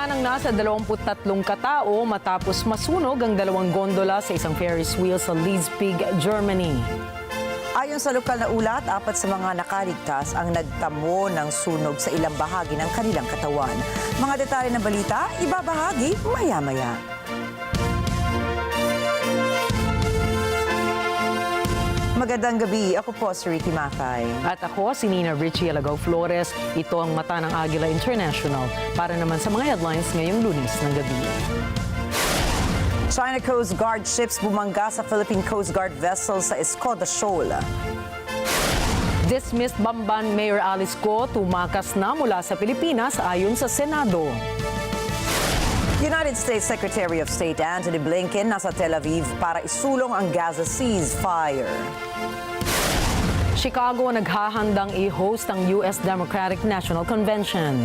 Nawawalan ng nasa 23 katao matapos masunog ang 2 gondola sa isang Ferris wheel sa Leipzig, Germany. Ayon sa lokal na ulat, 4 sa mga nakaligtas ang nagtamo ng sunog sa ilang bahagi ng kanilang katawan. Mga detalye ng balita, ibabahagi maya-maya. Magandang gabi. Ako po si Rikki Mathay. At ako si Rikki Alagao Flores. Ito ang mata ng Agila International para naman sa mga headlines ngayong Lunes ng gabi. China Coast Guard ships bumangga sa Philippine Coast Guard vessel sa Escoda Shoal. Dismissed Bamban Mayor Alice Go tumakas na mula sa Pilipinas ayon sa Senado. United States Secretary of State Antony Blinken nasa Tel Aviv para isulong ang Gaza ceasefire. Chicago naghahandang i-host ang U.S. Democratic National Convention.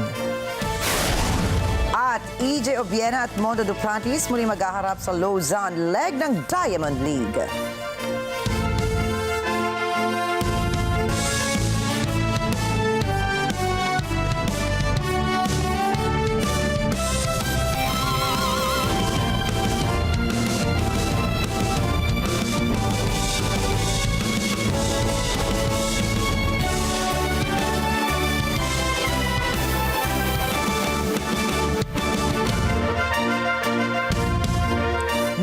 At EJ Obiena at Mondo Duplantis muli maghaharap sa Lausanne leg ng Diamond League.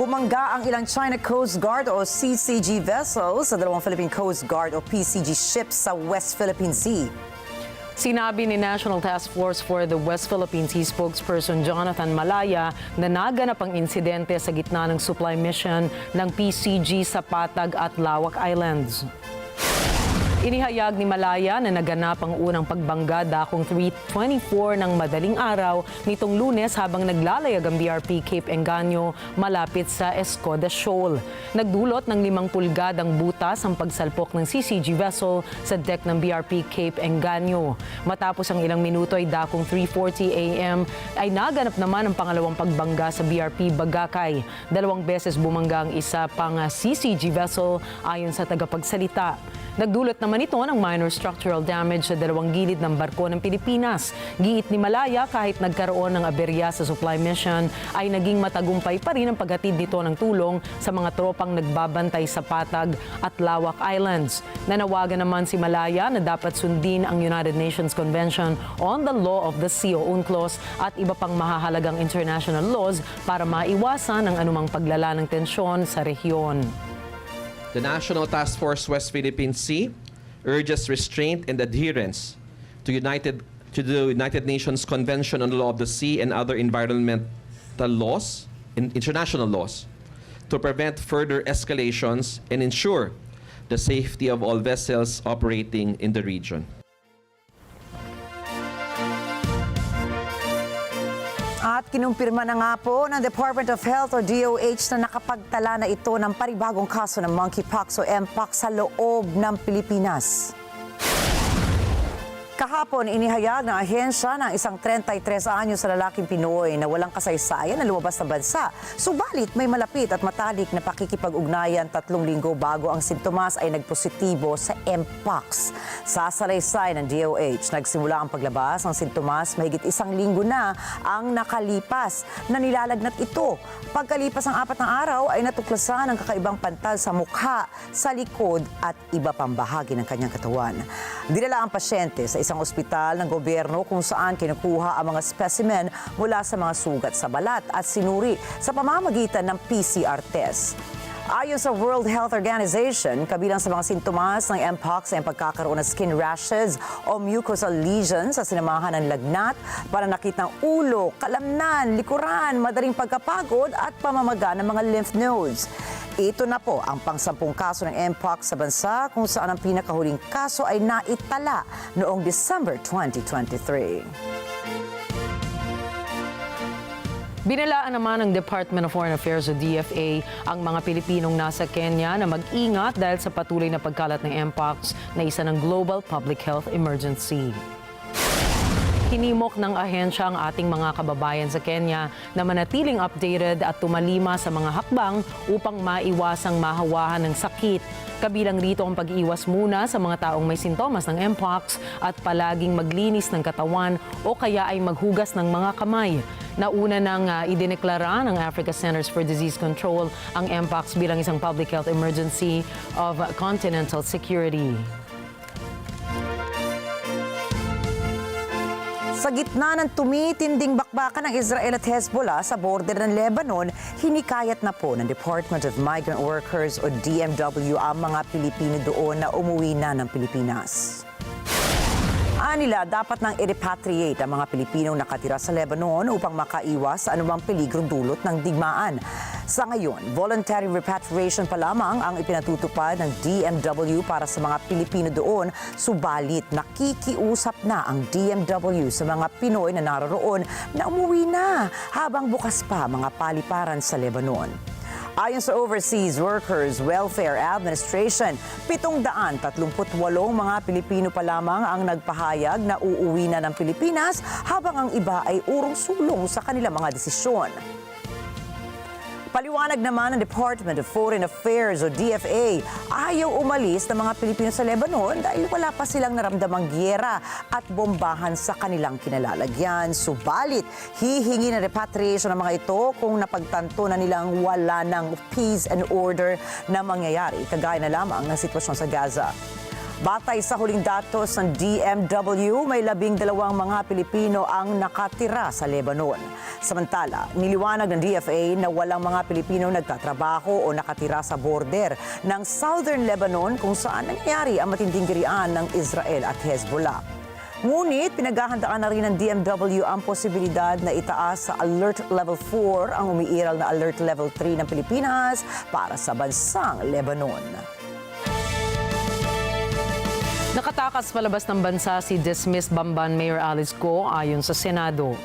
Bumangga ang ilang China Coast Guard o CCG vessels sa 2 Philippine Coast Guard o PCG ships sa West Philippine Sea. Sinabi ni National Task Force for the West Philippine Sea spokesperson Jonathan Malaya na naganap ang insidente sa gitna ng supply mission ng PCG sa Patag at Lawak Islands. Inihayag ni Malaya na naganap ang unang pagbangga dakong 3:24 ng madaling araw nitong Lunes habang naglalayag ang BRP Cape Engaño malapit sa Escoda Shoal. Nagdulot ng 5 pulgadang butas ang pagsalpok ng CCG vessel sa deck ng BRP Cape Engaño. Matapos ang ilang minuto ay dakong 3:40 a.m. ay naganap naman ang pangalawang pagbangga sa BRP Bagakay. 2 beses bumangga ang isa pang CCG vessel ayon sa tagapagsalita. Nagdulot naman ito ng minor structural damage sa 2 gilid ng barko ng Pilipinas. Giit ni Malaya kahit nagkaroon ng aberya sa supply mission ay naging matagumpay pa rin ang paghatid nito ng tulong sa mga tropang nagbabantay sa Patag at Lawak Islands. Nanawagan naman si Malaya na dapat sundin ang United Nations Convention on the Law of the Sea o UNCLOS at iba pang mahahalagang international laws para maiwasan ang anumang paglala ng tensyon sa rehiyon. The National Task Force West Philippine Sea urges restraint and adherence to the United Nations Convention on the Law of the Sea and other environmental laws, international laws, to prevent further escalations and ensure the safety of all vessels operating in the region. At kinumpirma na nga po ng Department of Health o DOH na nakapagtala na ito ng panibagong kaso ng monkeypox o mpox sa loob ng Pilipinas. Kahapon, inihayag ng ahensya ng isang 33 anyos sa lalaking Pinoy na walang kasaysayan na lumabas sa bansa. Subalit may malapit at matalik na pakikipag-ugnayan 3 linggo bago ang sintomas ay nagpositibo sa mpox. Sa salaysay ng DOH, nagsimula ang paglabas ng sintomas mahigit 1 linggo na ang nakalipas na nilalagnat ito. Pagkalipas ng 4 na araw ay natuklasan ang kakaibang pantal sa mukha, sa likod at iba pang bahagi ng kanyang katawan. Dinala ang pasyente sa isang ospital ng gobyerno kung saan kinukuha ang mga specimen mula sa mga sugat sa balat at sinuri sa pamamagitan ng PCR test. Ayon sa World Health Organization, kabilang sa mga sintomas ng mpox ay ang pagkakaroon ng skin rashes o mucosal lesions sa sinamahan ng lagnat, pananakit ng ulo, kalamnan, likuran, madaling pagkapagod at pamamaga ng mga lymph nodes. Ito na po ang pang-10 kaso ng mpox sa bansa kung saan ang pinakahuling kaso ay naitala noong December 2023. Binalaan naman ng Department of Foreign Affairs o DFA ang mga Pilipinong nasa Kenya na mag-ingat dahil sa patuloy na pagkalat ng mpox na isa ng global public health emergency. Hinimok ng ahensya ang ating mga kababayan sa Kenya na manatiling updated at tumalima sa mga hakbang upang maiwasang mahawahan ng sakit Kabilang rito ang pag-iwas muna sa mga taong may sintomas ng Mpox at palaging maglinis ng katawan o kaya ay maghugas ng mga kamay. Nauna nang idineklara ng Africa Centers for Disease Control ang Mpox bilang isang public health emergency of continental security. Sa gitna ng tumitinding bakbakan ng Israel at Hezbollah sa border ng Lebanon, hinikayat na po ng Department of Migrant Workers o DMW ang mga Pilipino doon na umuwi na ng Pilipinas. Anila, dapat nang i-repatriate ang mga Pilipinong nakatira sa Lebanon upang makaiwas sa anumang peligrong dulot ng digmaan. Sa ngayon, voluntary repatriation pa lamang ang ipinatutupad ng DMW para sa mga Pilipino doon, subalit nakikiusap na ang DMW sa mga Pinoy na naroroon na umuwi na habang bukas pa mga paliparan sa Lebanon. Ayon sa Overseas Workers Welfare Administration, 738 mga Pilipino pa lamang ang nagpahayag na uuwi na ng Pilipinas habang ang iba ay urong-sulong sa kanilang mga desisyon. Paliwanag naman ng Department of Foreign Affairs o DFA, ayaw umalis ng mga Pilipino sa Lebanon dahil wala pa silang naramdamang giyera at bombahan sa kanilang kinalalagyan. Subalit, hihingi ng repatriation ng mga ito kung napagtanto na nilang wala ng peace and order na mangyayari, kagaya na lamang ng sitwasyon sa Gaza. Batay sa huling datos ng DMW, may 12 mga Pilipino ang nakatira sa Lebanon. Samantala, niliwanag ng DFA na walang mga Pilipino nagtatrabaho o nakatira sa border ng Southern Lebanon kung saan nangyayari ang matinding girian ng Israel at Hezbollah. Ngunit pinaghahandaan na rin ng DMW ang posibilidad na itaas sa Alert Level 4 ang umiiral na Alert Level 3 ng Pilipinas para sa bansang Lebanon. Nakatakas palabas ng bansa si dismissed Bamban Mayor Alice Go ayon sa Senado.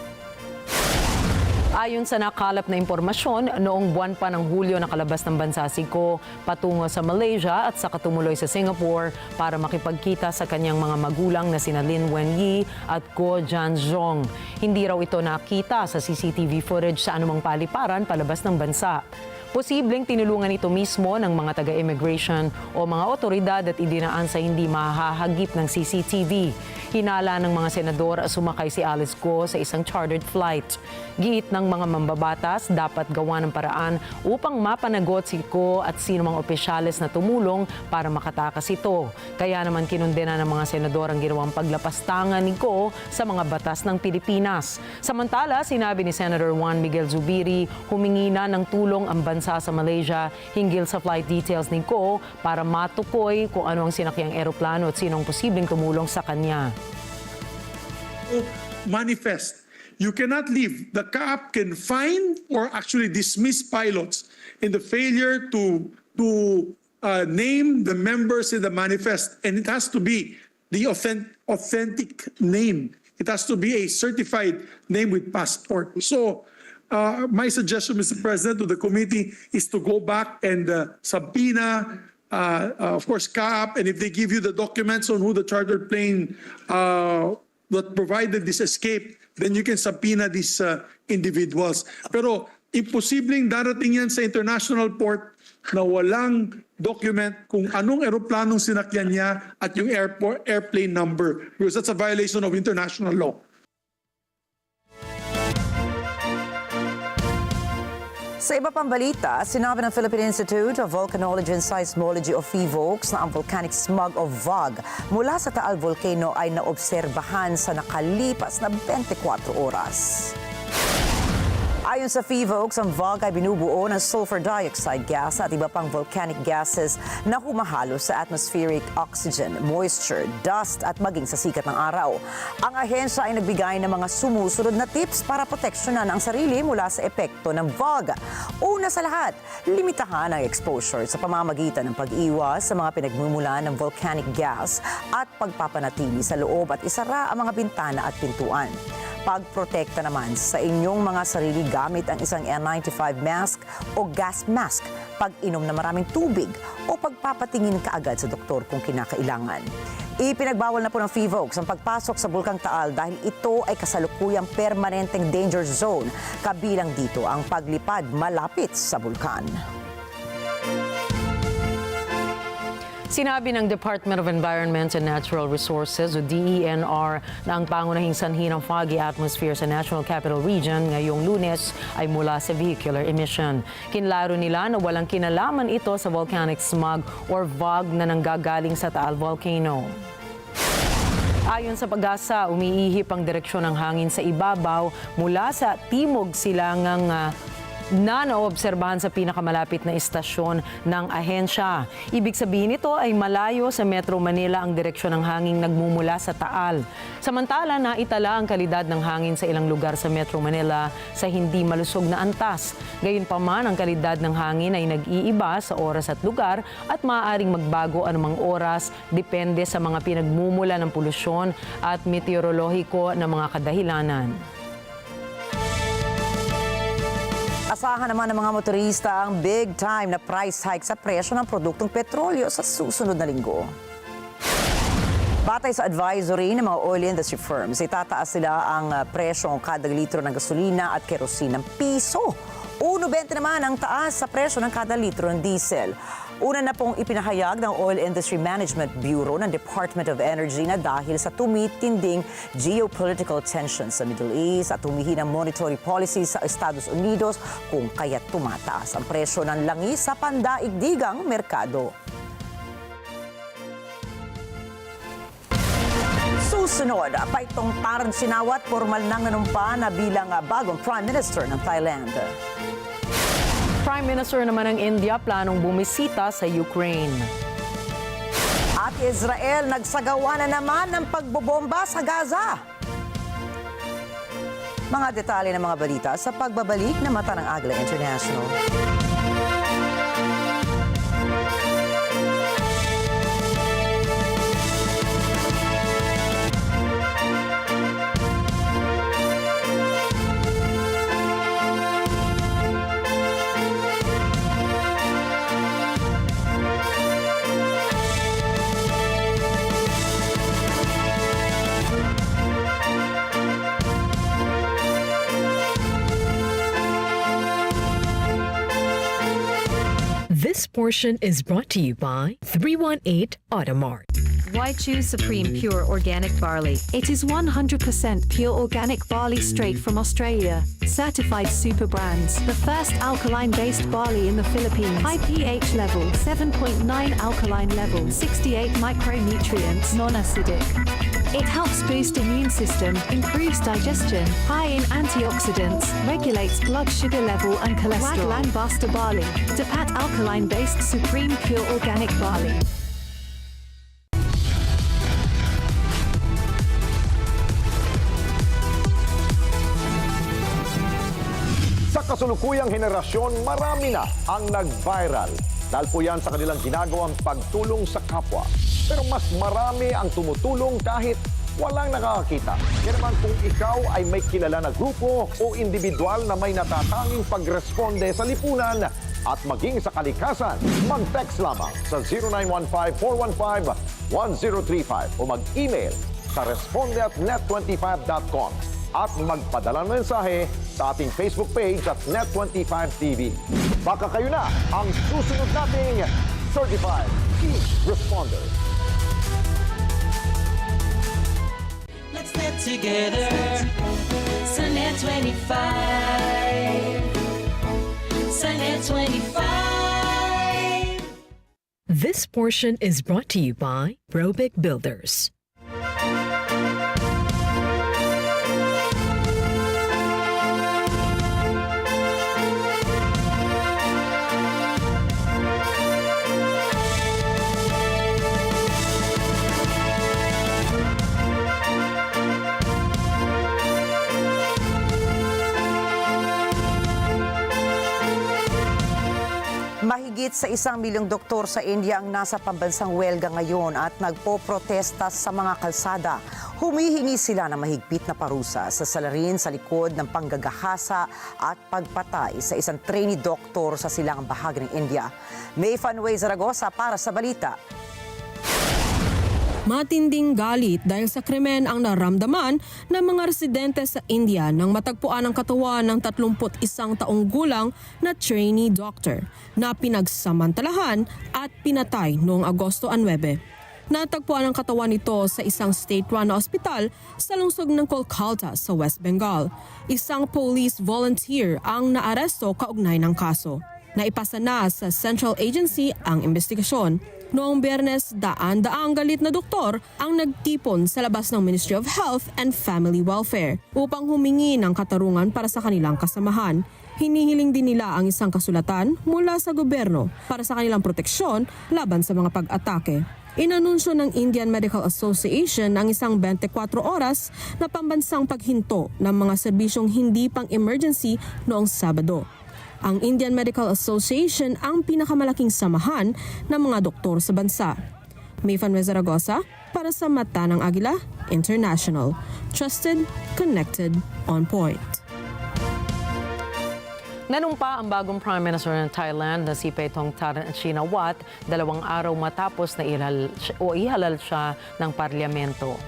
Ayon sa nakalap na impormasyon, noong buwan pa ng Hulyo nakalabas ng bansa si Go patungo sa Malaysia at saka tumuloy sa Singapore para makipagkita sa kanyang mga magulang na sina Lin Wenyi at Go Janzhong. Hindi raw ito nakita sa CCTV footage sa anumang paliparan palabas ng bansa. Posibleng tinulungan ito mismo ng mga taga-immigration o mga otoridad at idinaan sa hindi mahahagip ng CCTV. Hinala ng mga senador sumakay si Alice Go sa isang chartered flight. Giit ng mga mambabatas, dapat gawa ng paraan upang mapanagot si Go at sino mang opisyales na tumulong para makatakas ito. Kaya naman kinundena ng mga senador ang ginawang paglapastangan ni Go sa mga batas ng Pilipinas. Samantala, sinabi ni Senator Juan Miguel Zubiri, humingi na ng tulong ang bansa sa Malaysia hinggil sa flight details ni Go para matukoy kung ano ang sinakyang eroplano at sino ang posibleng tumulong sa kanya. Manifest. You cannot leave. The CAAP can fine or actually dismiss pilots in the failure to name the members in the manifest, and it has to be the authentic name. It has to be a certified name with passport. So, my suggestion, Mr. President, to the committee is to go back and subpoena, of course, CAAP, and if they give you the documents on who the chartered plane that provided this escape, then you can subpoena these individuals. Pero imposibleng darating yan sa international port na walang document kung anong eroplanong sinakyan niya at yung airplane number, because that's a violation of international law. Sa iba pang balita, sinabi ng Philippine Institute of Volcanology and Seismology o PHIVOLCS na ang volcanic smog o VOG mula sa Taal Volcano ay naobserbahan sa nakalipas na 24 oras. Ayon sa PHIVOLCS, ang VOG ay binubuo ng sulfur dioxide gas at iba pang volcanic gases na humahalo sa atmospheric oxygen, moisture, dust at maging sa sikat ng araw. Ang ahensya ay nagbigay ng mga sumusunod na tips para proteksyonan ang sarili mula sa epekto ng VOG. Una sa lahat, limitahan ang exposure sa pamamagitan ng pag-iwas sa mga pinagmumulan ng volcanic gas at pagpapanatili sa loob at isara ang mga bintana at pintuan. Pagprotekta naman sa inyong mga sarili gamit ang isang N95 mask o gas mask, pag-inom na maraming tubig o pagpapatingin kaagad sa doktor kung kinakailangan. Ipinagbawal na po ng PHIVOLCS ang pagpasok sa Bulkang Taal dahil ito ay kasalukuyang permanenteng danger zone. Kabilang dito ang paglipad malapit sa bulkan. Sinabi ng Department of Environment and Natural Resources o DENR na ang pangunahing sanhi ng foggy atmosphere sa National Capital Region ngayong Lunes ay mula sa vehicular emission. Kinlaro nila na walang kinalaman ito sa volcanic smog or VOG na nanggagaling sa Taal Volcano. Ayon sa Pag-asa, umiihip ang direksyon ng hangin sa ibabaw mula sa timog silangang na naobserbahan sa pinakamalapit na istasyon ng ahensya. Ibig sabihin nito ay malayo sa Metro Manila ang direksyon ng hangin nagmumula sa Taal. Samantala, naitala ang kalidad ng hangin sa ilang lugar sa Metro Manila sa hindi malusog na antas. Gayunpaman, ang kalidad ng hangin ay nag-iiba sa oras at lugar at maaaring magbago anumang oras depende sa mga pinagmumula ng polusyon at meteorolohiko na mga kadahilanan. Asahan naman ng mga motorista ang big time na price hike sa presyo ng produktong petrolyo sa susunod na linggo. Batay sa advisory ng mga oil industry firms, itataas sila ang presyong kada litro ng gasolina at kerosene ng piso. 1.20 naman ang taas sa presyo ng kada litro ng diesel. Una na pong ipinahayag ng Oil Industry Management Bureau ng Department of Energy na dahil sa tumitinding geopolitical tensions sa Middle East at humihinang monetary policy sa Estados Unidos kung kaya't tumataas ang presyo ng langis sa pandaigdigang merkado. Susunod, Paitong Taran Sinawat formal nang nanumpa na bilang bagong Prime Minister ng Thailand. Prime Minister naman ng India planong bumisita sa Ukraine. At Israel nagsagawa na naman ng pagbobomba sa Gaza. Mga detalye ng mga balita sa pagbabalik na Mata ng Agila International. This portion is brought to you by 318 Automart. Why choose Supreme Pure Organic Barley? It is 100% pure organic barley straight from Australia. Certified super brands. The first alkaline-based barley in the Philippines. High pH level, 7.9 alkaline level, 68 micronutrients, non-acidic. It helps boost immune system, improves digestion, high in antioxidants, regulates blood sugar level and cholesterol. Waglang Basta Barley. Dapat alkaline-based Supreme Pure Organic Barley. Sa kasulukuyang henerasyon, marami na ang nag-viral. Dahil po yan sa kanilang ginagawang pagtulong sa kapwa. Pero mas marami ang tumutulong kahit walang nakakakita. Kaya naman kung ikaw ay may kilala na grupo o individual na may natatanging pagresponde sa lipunan at maging sa kalikasan, mag-text lamang sa 0915-415-1035 o mag-email sa responde@net25.com at magpadala ng mensahe sa ating Facebook page at Net25TV. Baka kayo na ang susunod nating Certified Key Responder. Let's net together. Sa Net25. Sa Net25. This portion is brought to you by Robic Builders. Mahigit sa 1 milyong doktor sa India ang nasa pambansang welga ngayon at nagpoprotesta sa mga kalsada. Humihingi sila ng mahigpit na parusa sa salarin sa likod ng panggagahasa at pagpatay sa isang trainee doktor sa silangang bahagi ng India. May Fanway Zaragoza para sa balita. Matinding galit dahil sa krimen ang naramdaman ng mga residente sa India nang matagpuan ang katawan ng 31 taong gulang na trainee doctor na pinagsamantalahan at pinatay noong Agosto 9. Natagpuan ang katawan nito sa isang state-run na ospital sa lungsod ng Kolkata sa West Bengal. Isang police volunteer ang naaresto kaugnay ng kaso. Naipasa na sa Central Agency ang investigasyon. Noong Biyernes, daan-daang galit na doktor ang nagtipon sa labas ng Ministry of Health and Family Welfare upang humingi ng katarungan para sa kanilang kasamahan. Hinihiling din nila ang isang kasulatan mula sa gobyerno para sa kanilang proteksyon laban sa mga pag-atake. Inanunsyo ng Indian Medical Association ang isang 24 oras na pambansang paghinto ng mga serbisyong hindi pang-emergency noong Sabado. Ang Indian Medical Association ang pinakamalaking samahan ng mga doktor sa bansa. Mayfan Zaragoza para sa Mata ng Agila International. Trusted, connected, on point. Nanumpa ang bagong Prime Minister ng Thailand na si Paetongtarn Shinawatra 2 araw matapos na ihalal siya ng parlamento.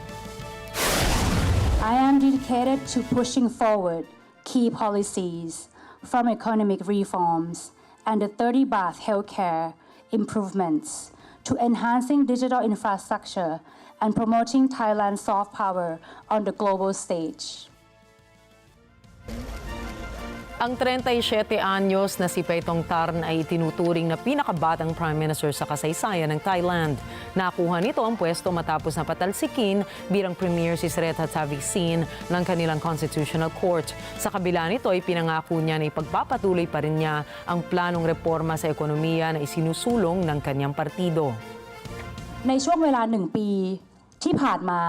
I am dedicated to pushing forward key policies from economic reforms and the 30 baht healthcare improvements to enhancing digital infrastructure and promoting Thailand's soft power on the global stage. Ang 37 anyos na si Paetongtarn ay tinuturing na pinakabatang Prime Minister sa kasaysayan ng Thailand. Nakuha nito ang pwesto matapos na patalsikin bilang Premier si Srettha Thavisin ng kanilang Constitutional Court. Sa kabila nito ay pinangako niya na ipagpapatuloy pa rin niya ang planong reforma sa ekonomiya na isinusulong ng kanyang partido. ในช่วงเวลา1 ปีที่ผ่านมา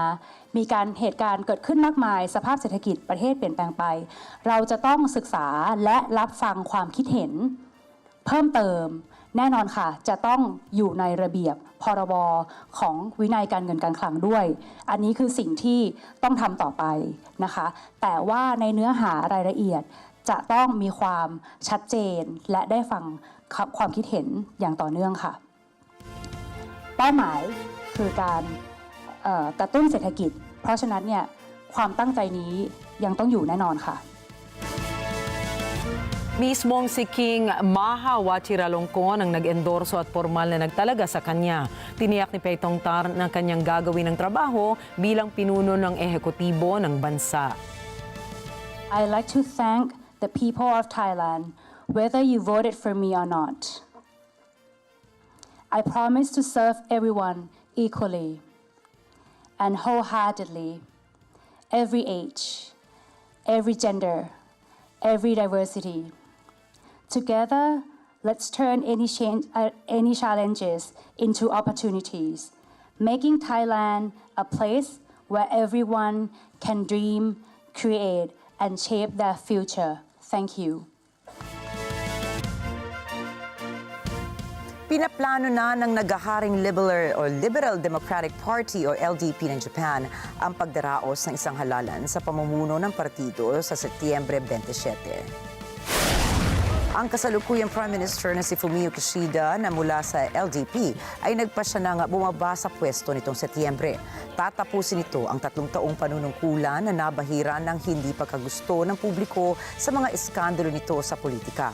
มีเหตุการณ์เกิดขึ้นมากมายสภาพเศรษฐกิจประเทศเปลี่ยนแปลงไปเราจะต้องศึกษาและรับฟังความคิดเห็นเพิ่มเติมแน่นอนค่ะจะต้องอยู่ในระเบียบพรบของวินัยการเงินการคลังด้วยอันนี้คือสิ่งที่ต้องทำต่อไปนะคะแต่ว่าในเนื้อหารายละเอียดจะต้องมีความชัดเจนและได้ฟังความคิดเห็นอย่างต่อเนื่องค่ะเป้าหมายคือการกระตุ้นเศรษฐกิจเพราะฉะนั้นเนี่ยความตั้งใจนี้ยังต้องอยู่แน่นอนค่ะ Mismong si King Maha Vajiralongkorn ang nag-endorso at formal na nagtalaga sa kanya. Tiniyak ni Paetongtarn na kanyang gagawin ng trabaho bilang pinuno ng ehekutibo ng bansa. I'd like to thank the people of Thailand whether you voted for me or not. I promise to serve everyone equally and wholeheartedly, every age, every gender, every diversity. Together, let's turn any challenges into opportunities, making Thailand a place where everyone can dream, create, and shape their future. Thank you. Pinaplano na ng naghaharing Liberal Democratic Party o LDP ng Japan ang pagdaraos ng isang halalan sa pamumuno ng partido sa Setyembre 27. Ang kasalukuyang Prime Minister na si Fumio Kishida na mula sa LDP ay nagpasya na bumaba sa pwesto nitong Setyembre. Tatapusin ito ang 3 taong panunungkulan na nabahira ng hindi pagkagusto ng publiko sa mga iskandalo nito sa politika.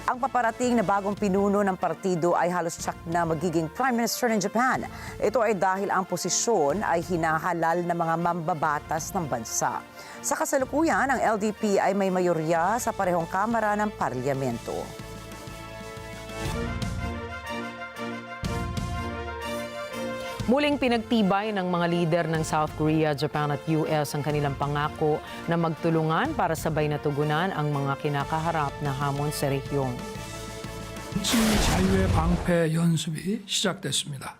Ang paparating na bagong pinuno ng partido ay halos tsak na magiging Prime Minister ng Japan. Ito ay dahil ang posisyon ay hinahalal ng mga mambabatas ng bansa. Sa kasalukuyan, ang LDP ay may mayorya sa parehong kamara ng parlamento. Muling pinagtibay ng mga lider ng South Korea, Japan at US ang kanilang pangako na magtulungan para sabay na tugunan ang mga kinakaharap na hamon sa rehiyon. 정치 자유의 방패 연습이 시작됐습니다.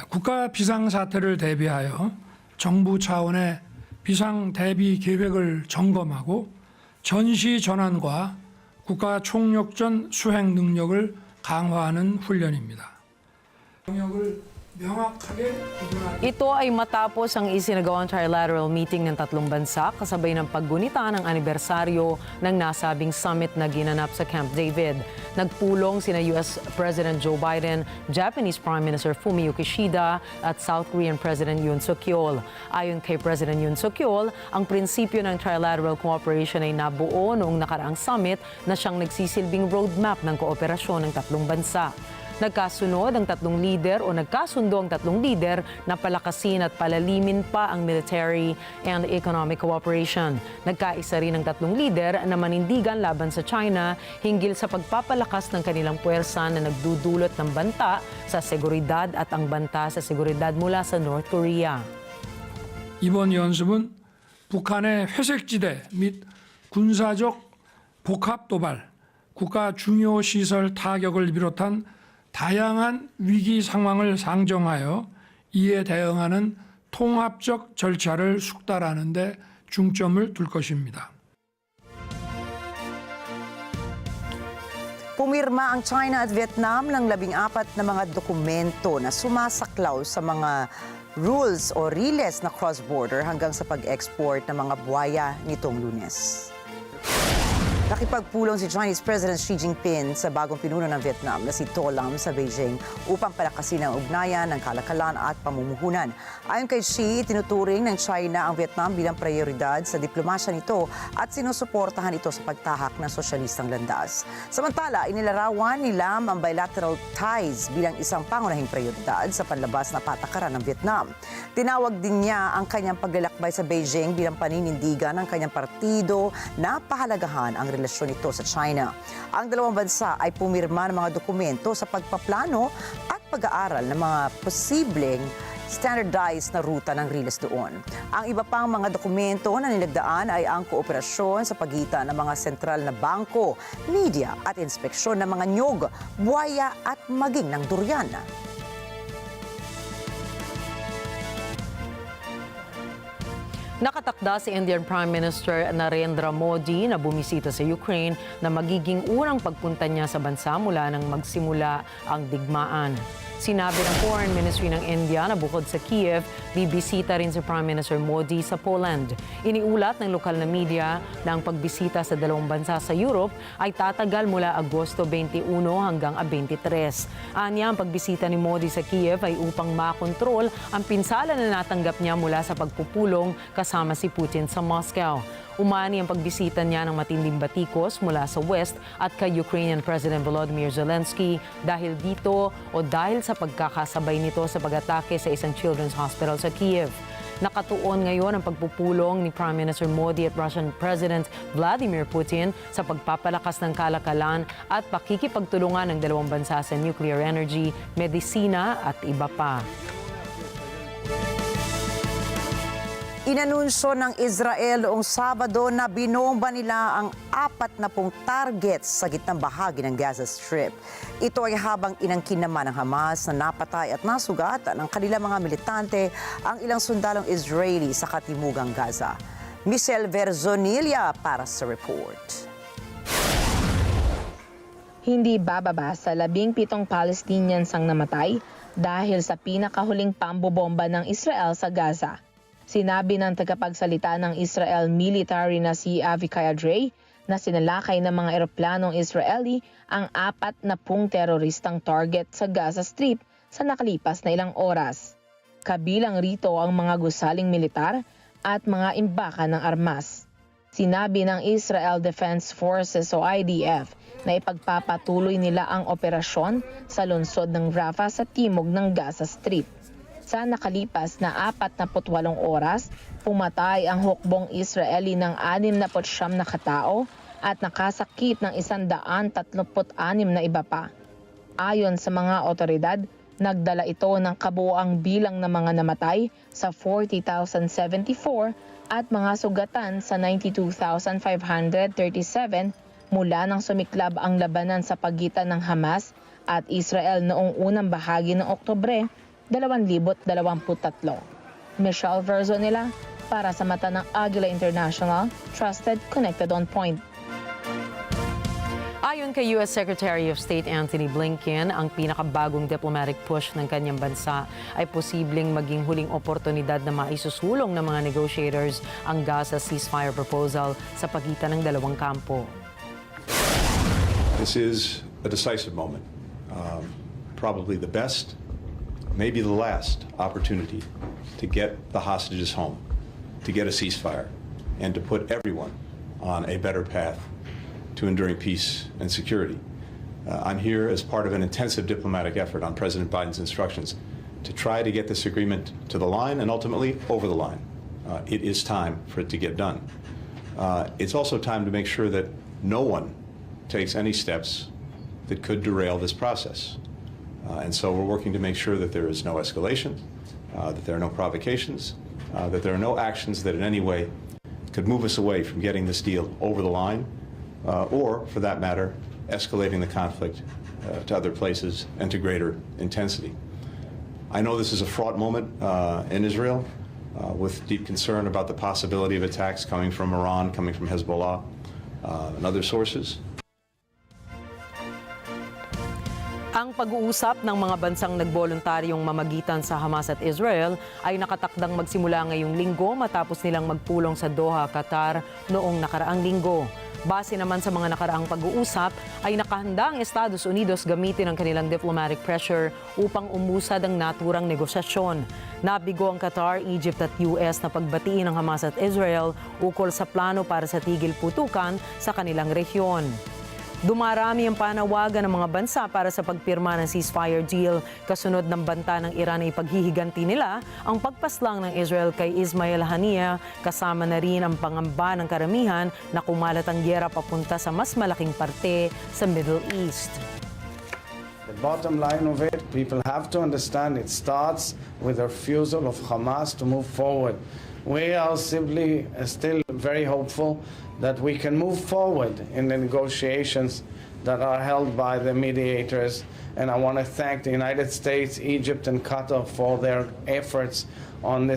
국가 비상사태를 대비하여 정부 차원의 비상 대비 계획을 점검하고 전시 전환과 국가 총력전 수행 능력을 강화하는 훈련입니다. 명확하게 구분하기. Ito ay matapos ang isinagawang trilateral meeting ng tatlong bansa kasabay ng paggunita ng anibersaryo ng nasabing summit na ginanap sa Camp David. Nagpulong sina US President Joe Biden, Japanese Prime Minister Fumio Kishida at South Korean President Yoon Suk-yeol. Ayon kay President Yoon Suk-yeol, ang prinsipyo ng trilateral cooperation ay nabuo noong nakaraang summit na siyang nagsisilbing roadmap ng kooperasyon ng tatlong bansa. Nagkasundo ang tatlong lider na palakasin at palalimin pa ang military and economic cooperation. Nagkaisa rin ang tatlong lider na manindigan laban sa China hinggil sa pagpapalakas ng kanilang puwersa na nagdudulot ng banta sa seguridad at ang banta sa seguridad mula sa North Korea. 이번 연습은 북한의 회색지대 및 군사적 복합 도발, 국가 중요 시설 타격을 비롯한 다양한 위기 상황을 상정하여 이에 대응하는 통합적 절차를 숙달하는 데 중점을 둘 것입니다. Pumirma ang China at Vietnam ng 14 na mga dokumento na sumasaklaw sa mga rules o riles na cross-border hanggang sa pag-export ng mga buwaya nitong Lunes. Nakipagpulong si Chinese President Xi Jinping sa bagong pinuno ng Vietnam na si To Lam sa Beijing upang palakasin ang ugnayan ng kalakalan at pamumuhunan. Ayon kay Xi, tinuturing ng China ang Vietnam bilang prioridad sa diplomasya nito at sinusuportahan ito sa pagtahak ng sosyalistang landas. Samantala, inilarawan ni Lam ang bilateral ties bilang isang pangunahing prioridad sa panlabas na patakaran ng Vietnam. Tinawag din niya ang kanyang paglalakbay sa Beijing bilang paninindigan ng kanyang partido na pahalagahan ang relasyon nito sa China. Ang dalawang bansa ay pumirma ng mga dokumento sa pagpaplano at pag-aaral ng mga posibleng standardized na ruta ng riles doon. Ang iba pang mga dokumento na nilagdaan ay ang kooperasyon sa pagitan ng mga sentral na bangko, media at inspeksyon ng mga nyog, buwaya at maging ng durian. Nakatakda si Indian Prime Minister Narendra Modi na bumisita sa Ukraine na magiging unang pagpunta niya sa bansa mula nang magsimula ang digmaan. Sinabi ng Foreign Ministry ng India na bukod sa Kiev, bibisita rin si Prime Minister Modi sa Poland. Iniulat ng lokal na media na ang pagbisita sa dalawang bansa sa Europe ay tatagal mula Agosto 21 hanggang 23. Anya, ang pagbisita ni Modi sa Kiev ay upang makontrol ang pinsala na natanggap niya mula sa pagpupulong kasama si Putin sa Moscow. Umani ang pagbisita niya ng matinding batikos mula sa West at kay Ukrainian President Volodymyr Zelensky dahil sa pagkakasabay nito sa pag-atake sa isang children's hospital sa Kiev. Nakatuon ngayon ang pagpupulong ni Prime Minister Modi at Russian President Vladimir Putin sa pagpapalakas ng kalakalan at pakikipagtulungan ng dalawang bansa sa nuclear energy, medisina at iba pa. Inanunsyo ng Israel noong Sabado na binomba nila ang 40 targets sa gitnang bahagi ng Gaza Strip. Ito ay habang inangkin naman ng Hamas na napatay at nasugatan ng kanilang mga militante ang ilang sundalong Israeli sa katimugang Gaza. Michelle Verzonilla para sa report. Hindi bababa sa 17 Palestinians ang namatay dahil sa pinakahuling pambobomba ng Israel sa Gaza. Sinabi ng tagapagsalita ng Israel military na si Avikai Adrei na sinalakay ng mga eroplanong Israeli ang 40 teroristang target sa Gaza Strip sa nakalipas na ilang oras. Kabilang rito ang mga gusaling militar at mga imbaka ng armas. Sinabi ng Israel Defense Forces o IDF na ipagpapatuloy nila ang operasyon sa lungsod ng Rafah sa timog ng Gaza Strip. Sa nakalipas na 48 oras, pumatay ang hukbong Israeli ng 69 na katao at nakasakit ng 136 na iba pa. Ayon sa mga otoridad, nagdala ito ng kabuuang bilang ng mga namatay sa 40,074 at mga sugatan sa 92,537 mula nang sumiklab ang labanan sa pagitan ng Hamas at Israel noong unang bahagi ng Oktubre 2023. Michelle Verzonilla para sa mata ng Agila International, Trusted, Connected on Point. Ayon kay U.S. Secretary of State Anthony Blinken, ang pinakabagong diplomatic push ng kanyang bansa ay posibleng maging huling oportunidad na maisusulong ng mga negotiators ang Gaza ceasefire proposal sa pagitan ng dalawang kampo. This is a decisive moment, probably the best, maybe the last opportunity to get the hostages home, to get a ceasefire, and to put everyone on a better path to enduring peace and security. I'm here as part of an intensive diplomatic effort on President Biden's instructions to try to get this agreement to the line and ultimately over the line. It is time for it to get done. It's also time to make sure that no one takes any steps that could derail this process. And so we're working to make sure that there is no escalation, that there are no provocations, that there are no actions that in any way could move us away from getting this deal over the line, or, for that matter, escalating the conflict to other places and to greater intensity. I know this is a fraught moment in Israel, with deep concern about the possibility of attacks coming from Iran, coming from Hezbollah, and other sources. Ang pag-uusap ng mga bansang nagboluntaryong mamagitan sa Hamas at Israel ay nakatakdang magsimula ngayong linggo matapos nilang magpulong sa Doha, Qatar noong nakaraang linggo. Base naman sa mga nakaraang pag-uusap, ay nakahanda ang Estados Unidos gamitin ang kanilang diplomatic pressure upang umusad ang naturang negosasyon. Nabigo ang Qatar, Egypt at US na pagbatiin ng Hamas at Israel ukol sa plano para sa tigil putukan sa kanilang rehiyon. Dumarami ang panawagan ng mga bansa para sa pagpirma ng ceasefire deal. Kasunod ng banta ng Iran ay paghihiganti nila ang pagpaslang ng Israel kay Ismail Haniyeh, kasama na rin ang pangamba ng karamihan na kumalat ang gyera papunta sa mas malaking parte sa Middle East. The bottom line of it, people have to understand it starts with the refusal of Hamas to move forward. We are simply still very hopeful that we can move forward in the negotiations that are held by the mediators. And I want to thank the United States, Egypt, and Qatar for their efforts on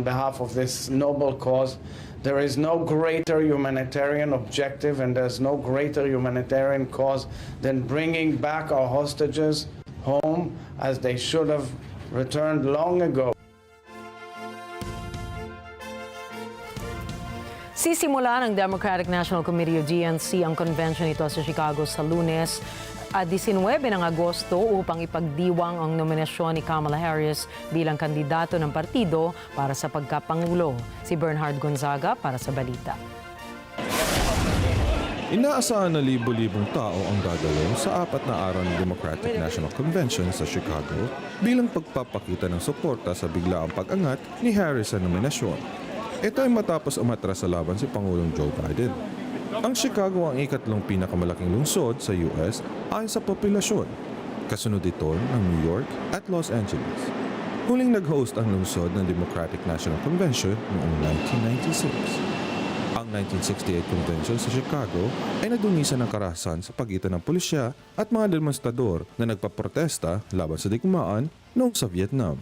behalf of this noble cause. There is no greater humanitarian objective and there's no greater humanitarian cause than bringing back our hostages home as they should have returned long ago. Sisimula ng Democratic National Committee o DNC ang convention ito sa Chicago sa Lunes, 19 ng Agosto upang ipagdiwang ang nominasyon ni Kamala Harris bilang kandidato ng partido para sa pagkapangulo. Si Bernhard Gonzaga para sa balita. Inaasahan na libo-libong tao ang gagalaw sa 4 na araw ng Democratic National Convention sa Chicago bilang pagpapakita ng suporta sa biglaang pag-angat ni Harris sa nominasyon. Ito ay matapos umatras sa laban si Pangulong Joe Biden. Ang Chicago ang ikatlong pinakamalaking lungsod sa US ayon sa populasyon. Kasunod ito ng New York at Los Angeles. Huling nag-host ang lungsod ng Democratic National Convention noong 1996. Ang 1968 convention sa Chicago ay nadungisan ng karahasan sa pagitan ng pulisya at mga demonstrador na nagpaprotesta laban sa digmaan noong sa Vietnam.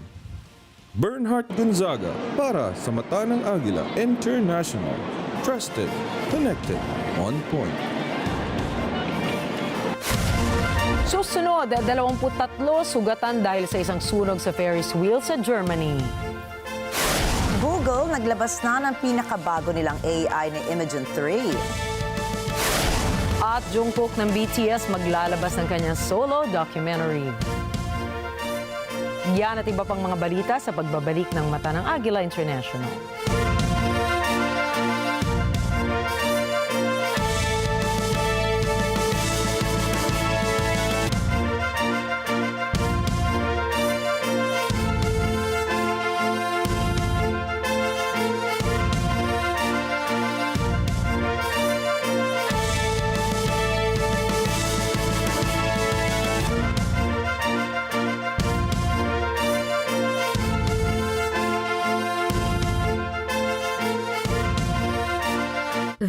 Bernhard Gonzaga para sa Mata ng Agila International. Trusted, connected, on point. Susunod, 23 sugatan dahil sa isang sunog sa Ferris wheel sa Germany. Google naglabas na ng pinakabago nilang AI na Imagen 3. At Jungkook ng BTS maglalabas ng kanyang solo documentary. Yan at iba pang mga balita sa pagbabalik ng Mata ng Agila International.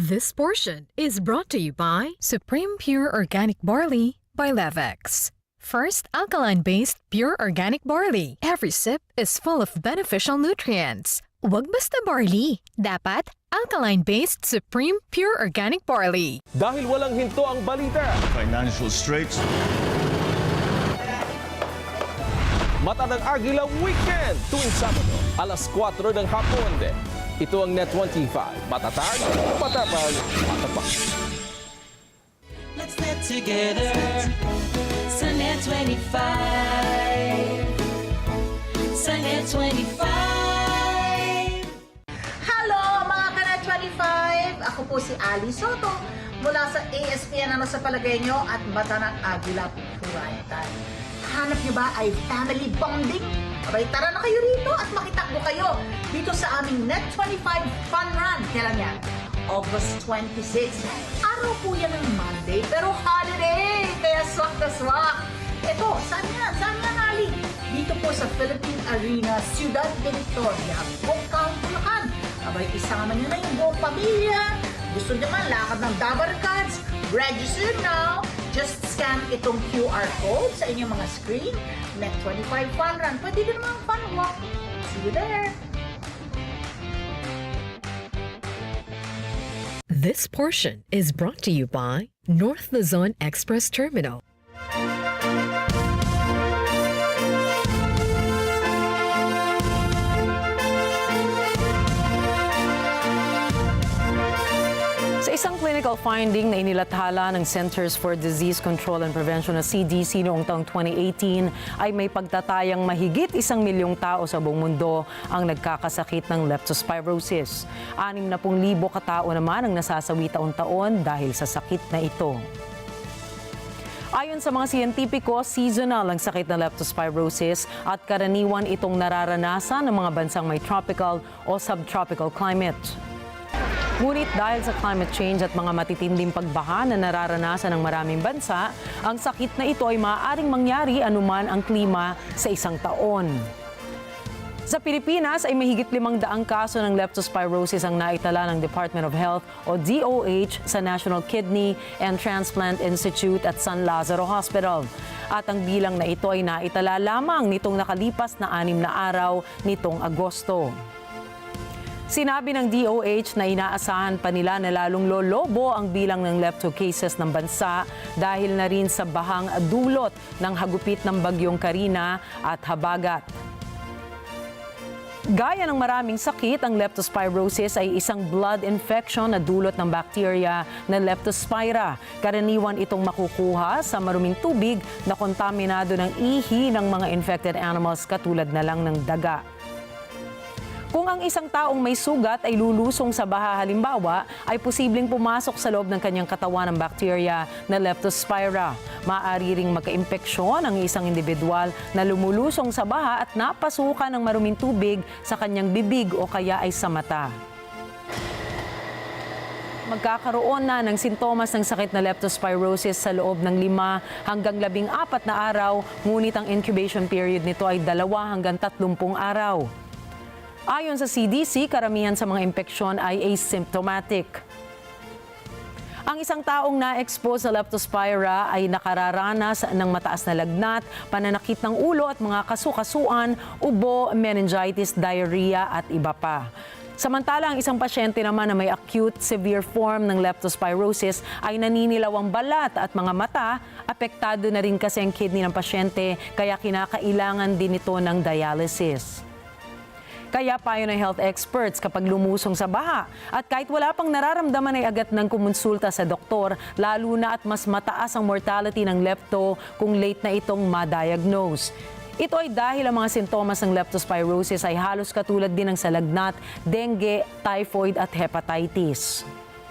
This portion is brought to you by Supreme Pure Organic Barley by Levex. First alkaline-based pure organic barley. Every sip is full of beneficial nutrients. Huwag basta barley. Dapat alkaline-based Supreme Pure Organic Barley. Dahil walang hinto ang balita. Financial straits. Mata ng Agila Weekend tuwing Sabado, alas 4 ng hapon. Ito ang Net 25. Matatag, matapag, matapak. Let's net together sa Net 25. Sa Net 25. Hello mga ka-Net 25! Ako po si Ali Soto mula sa ASPN Ano sa Palagay Nyo at Mata ng Agila Prime Time. Hanap nyo ba ay family bonding? Abay, tara na kayo rito at makitakbo kayo dito sa aming Net 25 Fun Run. Kailan yan? August 26. Araw po yan ng Monday, pero holiday! Kaya swak na swak! Ito, saan yan? Saan yan, Ali? Dito po sa Philippine Arena, Ciudad de Victoria, Bocao, Bulacan. Abay, isama nyo na yung buong pamilya. Gusto nyo man lakad ng Dabar Cards? Register now! Just scan itong QR code sa inyong mga screen. Net 25 Fun Run. Pwede din mga fun walk. See you there! This portion is brought to you by North Luzon Express Terminal. Sa isang clinical finding na inilathala ng Centers for Disease Control and Prevention na CDC noong taong 2018 ay may pagtatayang mahigit 1 milyong tao sa buong mundo ang nagkakasakit ng leptospirosis. 60,000 katao naman ang nasasawi taon-taon dahil sa sakit na ito. Ayon sa mga siyentipiko, seasonal ang sakit ng leptospirosis at karaniwan itong nararanasan ng mga bansang may tropical o subtropical climate. Ngunit dahil sa climate change at mga matitinding pagbaha na nararanasan ng maraming bansa, ang sakit na ito ay maaaring mangyari anuman ang klima sa isang taon. Sa Pilipinas ay mahigit 500 kaso ng leptospirosis ang naitala ng Department of Health o DOH sa National Kidney and Transplant Institute at San Lazaro Hospital. At ang bilang na ito ay naitala lamang nitong nakalipas na 6 na araw nitong Agosto. Sinabi ng DOH na inaasahan pa nila na lalong lolobo ang bilang ng lepto cases ng bansa dahil na rin sa bahang dulot ng hagupit ng bagyong Karina at Habagat. Gaya ng maraming sakit, ang leptospirosis ay isang blood infection na dulot ng bacteria na Leptospira. Karaniwan itong makukuha sa maruming tubig na kontaminado ng ihi ng mga infected animals katulad na lang ng daga. Kung ang isang taong may sugat ay lulusong sa baha halimbawa, ay posibleng pumasok sa loob ng kanyang katawan ng bacteria na Leptospira. Maaari ring magka-impeksyon ang isang individual na lumulusong sa baha at napasukan ng maruming tubig sa kanyang bibig o kaya ay sa mata. Magkakaroon na ng sintomas ng sakit na leptospirosis sa loob ng 5 hanggang 14 na araw, ngunit ang incubation period nito ay 2 hanggang 30 araw. Ayon sa CDC, karamihan sa mga impeksyon ay asymptomatic. Ang isang taong na-expose sa Leptospira ay nakararanas ng mataas na lagnat, pananakit ng ulo at mga kasukasuan, ubo, meningitis, diarrhea at iba pa. Samantala, ang isang pasyente naman na may acute severe form ng leptospirosis ay naninilaw ang balat at mga mata. Apektado na rin kasi ang kidney ng pasyente, kaya kinakailangan din ito ng dialysis. Kaya payo ng health experts kapag lumusong sa baha at kahit wala pang nararamdaman ay agad ng kumonsulta sa doktor, lalo na at mas mataas ang mortality ng lepto kung late na itong ma-diagnose. Ito ay dahil ang mga sintomas ng leptospirosis ay halos katulad din ng sa lagnat, dengue, typhoid at hepatitis.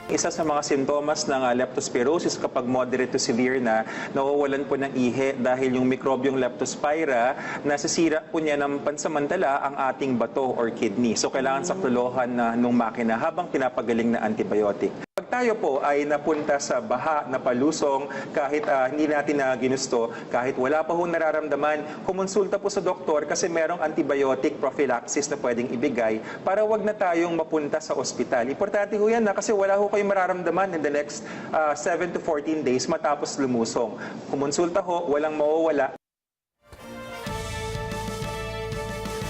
Isa sa mga sintomas ng leptospirosis kapag moderate to severe na nawawalan po ng ihi dahil yung mikrobyong Leptospira nasisira po niya ng pansamantala ang ating bato or kidney. So kailangan saktuluhan na nung makina habang pinapagaling na antibiotic. Pag tayo po ay napunta sa baha na palusong kahit hindi natin na ginusto, kahit wala pa hong nararamdaman, kumonsulta po sa doktor kasi merong antibiotic prophylaxis na pwedeng ibigay para wag na tayong mapunta sa ospital. Importante ho yan na kasi wala ho kayong mararamdaman in the next 7 to 14 days matapos lumusong. Kumonsulta ho, walang mawawala.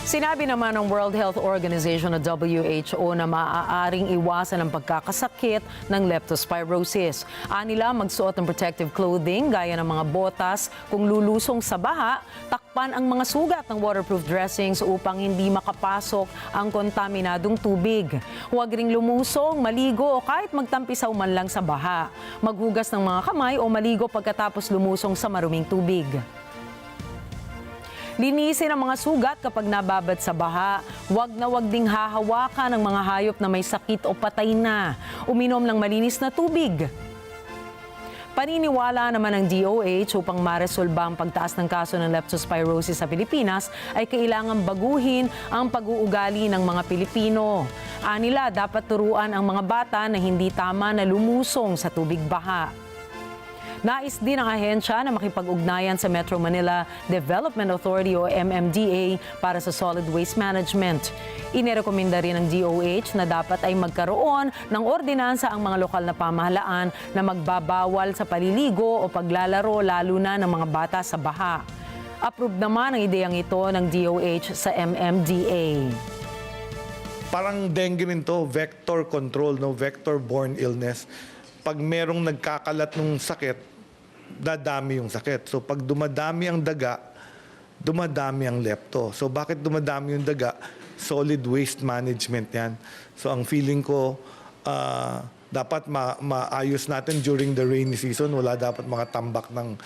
Sinabi naman ng World Health Organization o WHO na maaaring iwasan ang pagkakasakit ng leptospirosis. Anila magsuot ng protective clothing gaya ng mga botas kung lulusong sa baha, takpan ang mga sugat ng waterproof dressings upang hindi makapasok ang kontaminadong tubig. Huwag ring lumusong, maligo o kahit magtampisaw man lang sa baha. Maghugas ng mga kamay o maligo pagkatapos lumusong sa maruming tubig. Linisin ang mga sugat kapag nababad sa baha. Huwag na huwag ding hahawakan ng mga hayop na may sakit o patay na. Uminom ng malinis na tubig. Paniniwala naman ng DOH upang maresolba ang pagtaas ng kaso ng leptospirosis sa Pilipinas ay kailangan baguhin ang pag-uugali ng mga Pilipino. Anila, dapat turuan ang mga bata na hindi tama na lumusong sa tubig baha. Nais din ang ahensya na makipag-ugnayan sa Metro Manila Development Authority o MMDA para sa solid waste management. Inirekomenda rin ng DOH na dapat ay magkaroon ng ordinansa ang mga lokal na pamahalaan na magbabawal sa paliligo o paglalaro lalo na ng mga bata sa baha. Approved naman ang ideyang ito ng DOH sa MMDA. Parang dengue rin to, vector control, no, vector-borne illness. Pag merong nagkakalat ng sakit, dadami yung sakit. So pag dumadami ang daga, dumadami ang lepto. So bakit dumadami yung daga? Solid waste management yan. So ang feeling ko, dapat maayos natin during the rainy season. Wala dapat mga tambak ng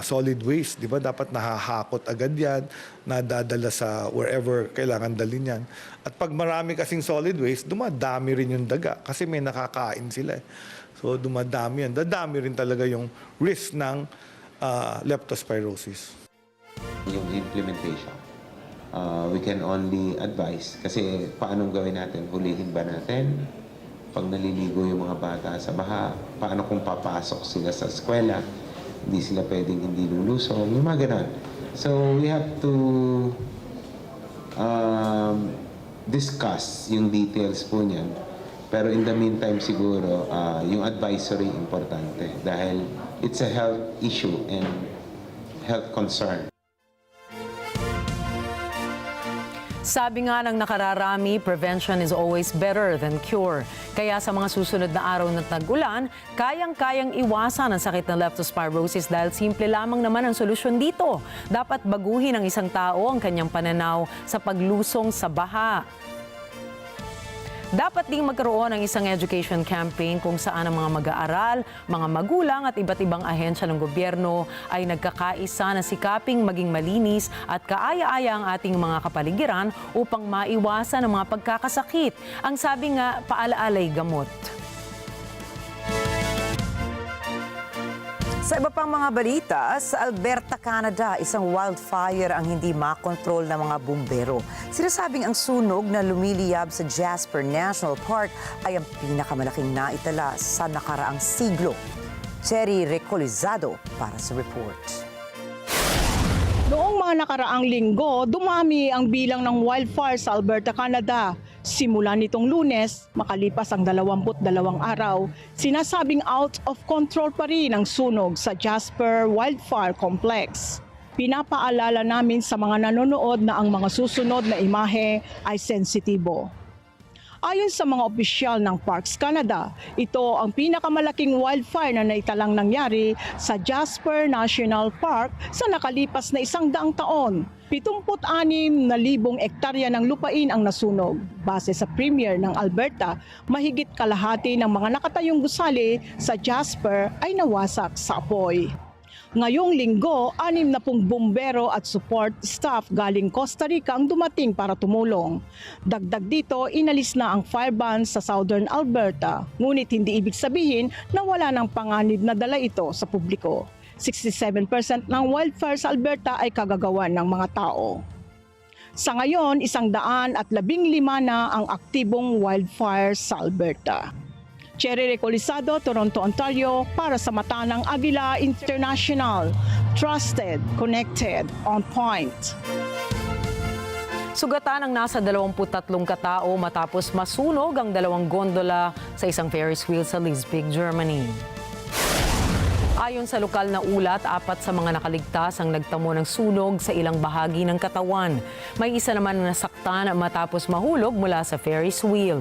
solid waste, di ba? Dapat nahahakot agad yan, nadadala sa wherever kailangan dalhin yan. At pag marami kasing solid waste, dumadami rin yung daga kasi may nakakain sila. So dumadami yan. Dadami rin talaga yung risk ng leptospirosis. Yung implementation, we can only advise kasi paano gawin natin? Hulihin ba natin? Pag naliligo yung mga bata sa baha, paano kung papasok sila sa eskwela? Hindi sila pwedeng hindi lulusong, yung mga ganon. So we have to discuss yung details po niyan. Pero in the meantime siguro, yung advisory importante dahil it's a health issue and health concern. Sabi nga ng nakararami, prevention is always better than cure. Kaya sa mga susunod na araw ng tag-ulan, kayang-kayang iwasan ang sakit ng leptospirosis dahil simple lamang naman ang solusyon dito. Dapat baguhin ng isang tao ang kanyang pananaw sa paglusong sa baha. Dapat ding magkaroon ng isang education campaign kung saan ang mga mag-aaral, mga magulang at iba't ibang ahensya ng gobyerno ay nagkakaisa na sikaping maging malinis at kaaya-aya ang ating mga kapaligiran upang maiwasan ang mga pagkakasakit. Ang sabi nga, paalaala'y gamot. Sa iba pang mga balita, sa Alberta, Canada, isang wildfire ang hindi makontrol ng mga bumbero. Sinasabing ang sunog na lumiliyab sa Jasper National Park ay ang pinakamalaking naitala sa nakaraang siglo. Cherry Recolizado para sa report. Noong mga nakaraang linggo, dumami ang bilang ng wildfire sa Alberta, Canada. Simula nitong Lunes, makalipas ang 22 araw, sinasabing out of control pa rin ang sunog sa Jasper Wildfire Complex. Pinapaalala namin sa mga nanonood na ang mga susunod na imahe ay sensitibo. Ayon sa mga opisyal ng Parks Canada, ito ang pinakamalaking wildfire na naitalang nangyari sa Jasper National Park sa nakalipas na 100 taon. 76,000 ektarya ng lupain ang nasunog. Base sa Premier ng Alberta, mahigit kalahati ng mga nakatayong gusali sa Jasper ay nawasak sa apoy. Ngayong linggo, 60 bumbero at support staff galing Costa Rica ang dumating para tumulong. Dagdag dito, inalis na ang fire ban sa Southern Alberta. Ngunit hindi ibig sabihin na wala ng panganib na dala ito sa publiko. 67% ng wildfire sa Alberta ay kagagawan ng mga tao. Sa ngayon, 115 na ang aktibong wildfire sa Alberta. Cherry Recolizado, Toronto, Ontario, para sa mata ng Agila International. Trusted, connected, on point. Sugatan ang nasa 23 katao matapos masunog ang 2 gondola sa isang Ferris wheel sa Leipzig, Germany. Ayon sa lokal na ulat, 4 sa mga nakaligtas ang nagtamo ng sunog sa ilang bahagi ng katawan. May isa naman na nasaktan matapos mahulog mula sa Ferris wheel.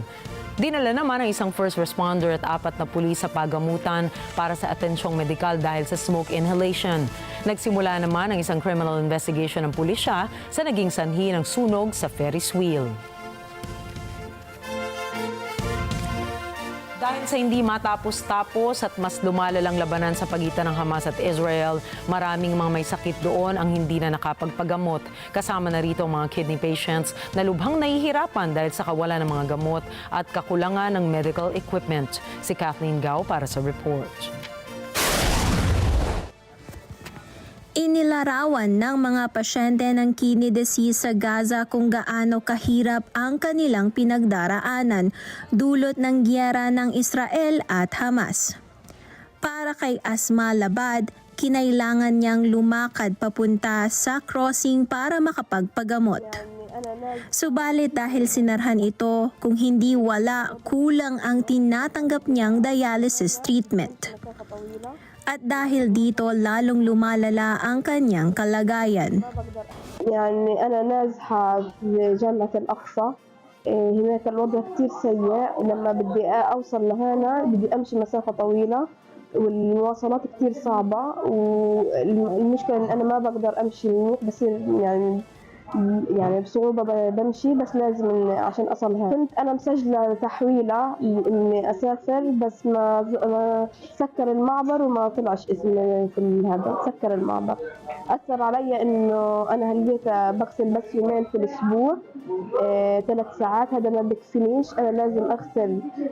Dinala naman ang isang first responder at 4 na pulis sa pagamutan para sa atensyong medikal dahil sa smoke inhalation. Nagsimula naman ang isang criminal investigation ng pulisya sa naging sanhi ng sunog sa Ferris wheel. Dahil sa hindi matapos-tapos at mas lumalalang labanan sa pagitan ng Hamas at Israel, maraming mga may sakit doon ang hindi na nakapagpagamot. Kasama na rito ang mga kidney patients na lubhang nahihirapan dahil sa kawalan ng mga gamot at kakulangan ng medical equipment. Si Kathleen Gao para sa report. Inilarawan ng mga pasyente ng kidney disease sa Gaza kung gaano kahirap ang kanilang pinagdaraanan dulot ng giyera ng Israel at Hamas. Para kay Asma Labad, kinailangan niyang lumakad papunta sa crossing para makapagpagamot. Subalit dahil sinarhan ito, kung hindi wala, kulang ang tinatanggap niyang dialysis treatment. At dahil dito, lalong lumalala ang kanyang kalagayan. يعني أنا نازحة في جامعة الأقصى هناك الوضع كتير سيء لما بدي أوصل لهنا بدي أمشي مسافة طويلة والمواصلات كتير صعبة والمشكلة إن أنا ما بقدر أمشي منيح بصير يعني بصعوبة بمشي بس لازم عشان أصل هنا. كنت أنا مسجلة تحويلة إني أسافر بس ما سكر المعبر وما طلعش اسمي في هذا سكر المعبر. أثر علي إنه أنا هلقيت بغسل بس يومين في الأسبوع 3 ساعات هذا ما بكفينيش أنا لازم أغسل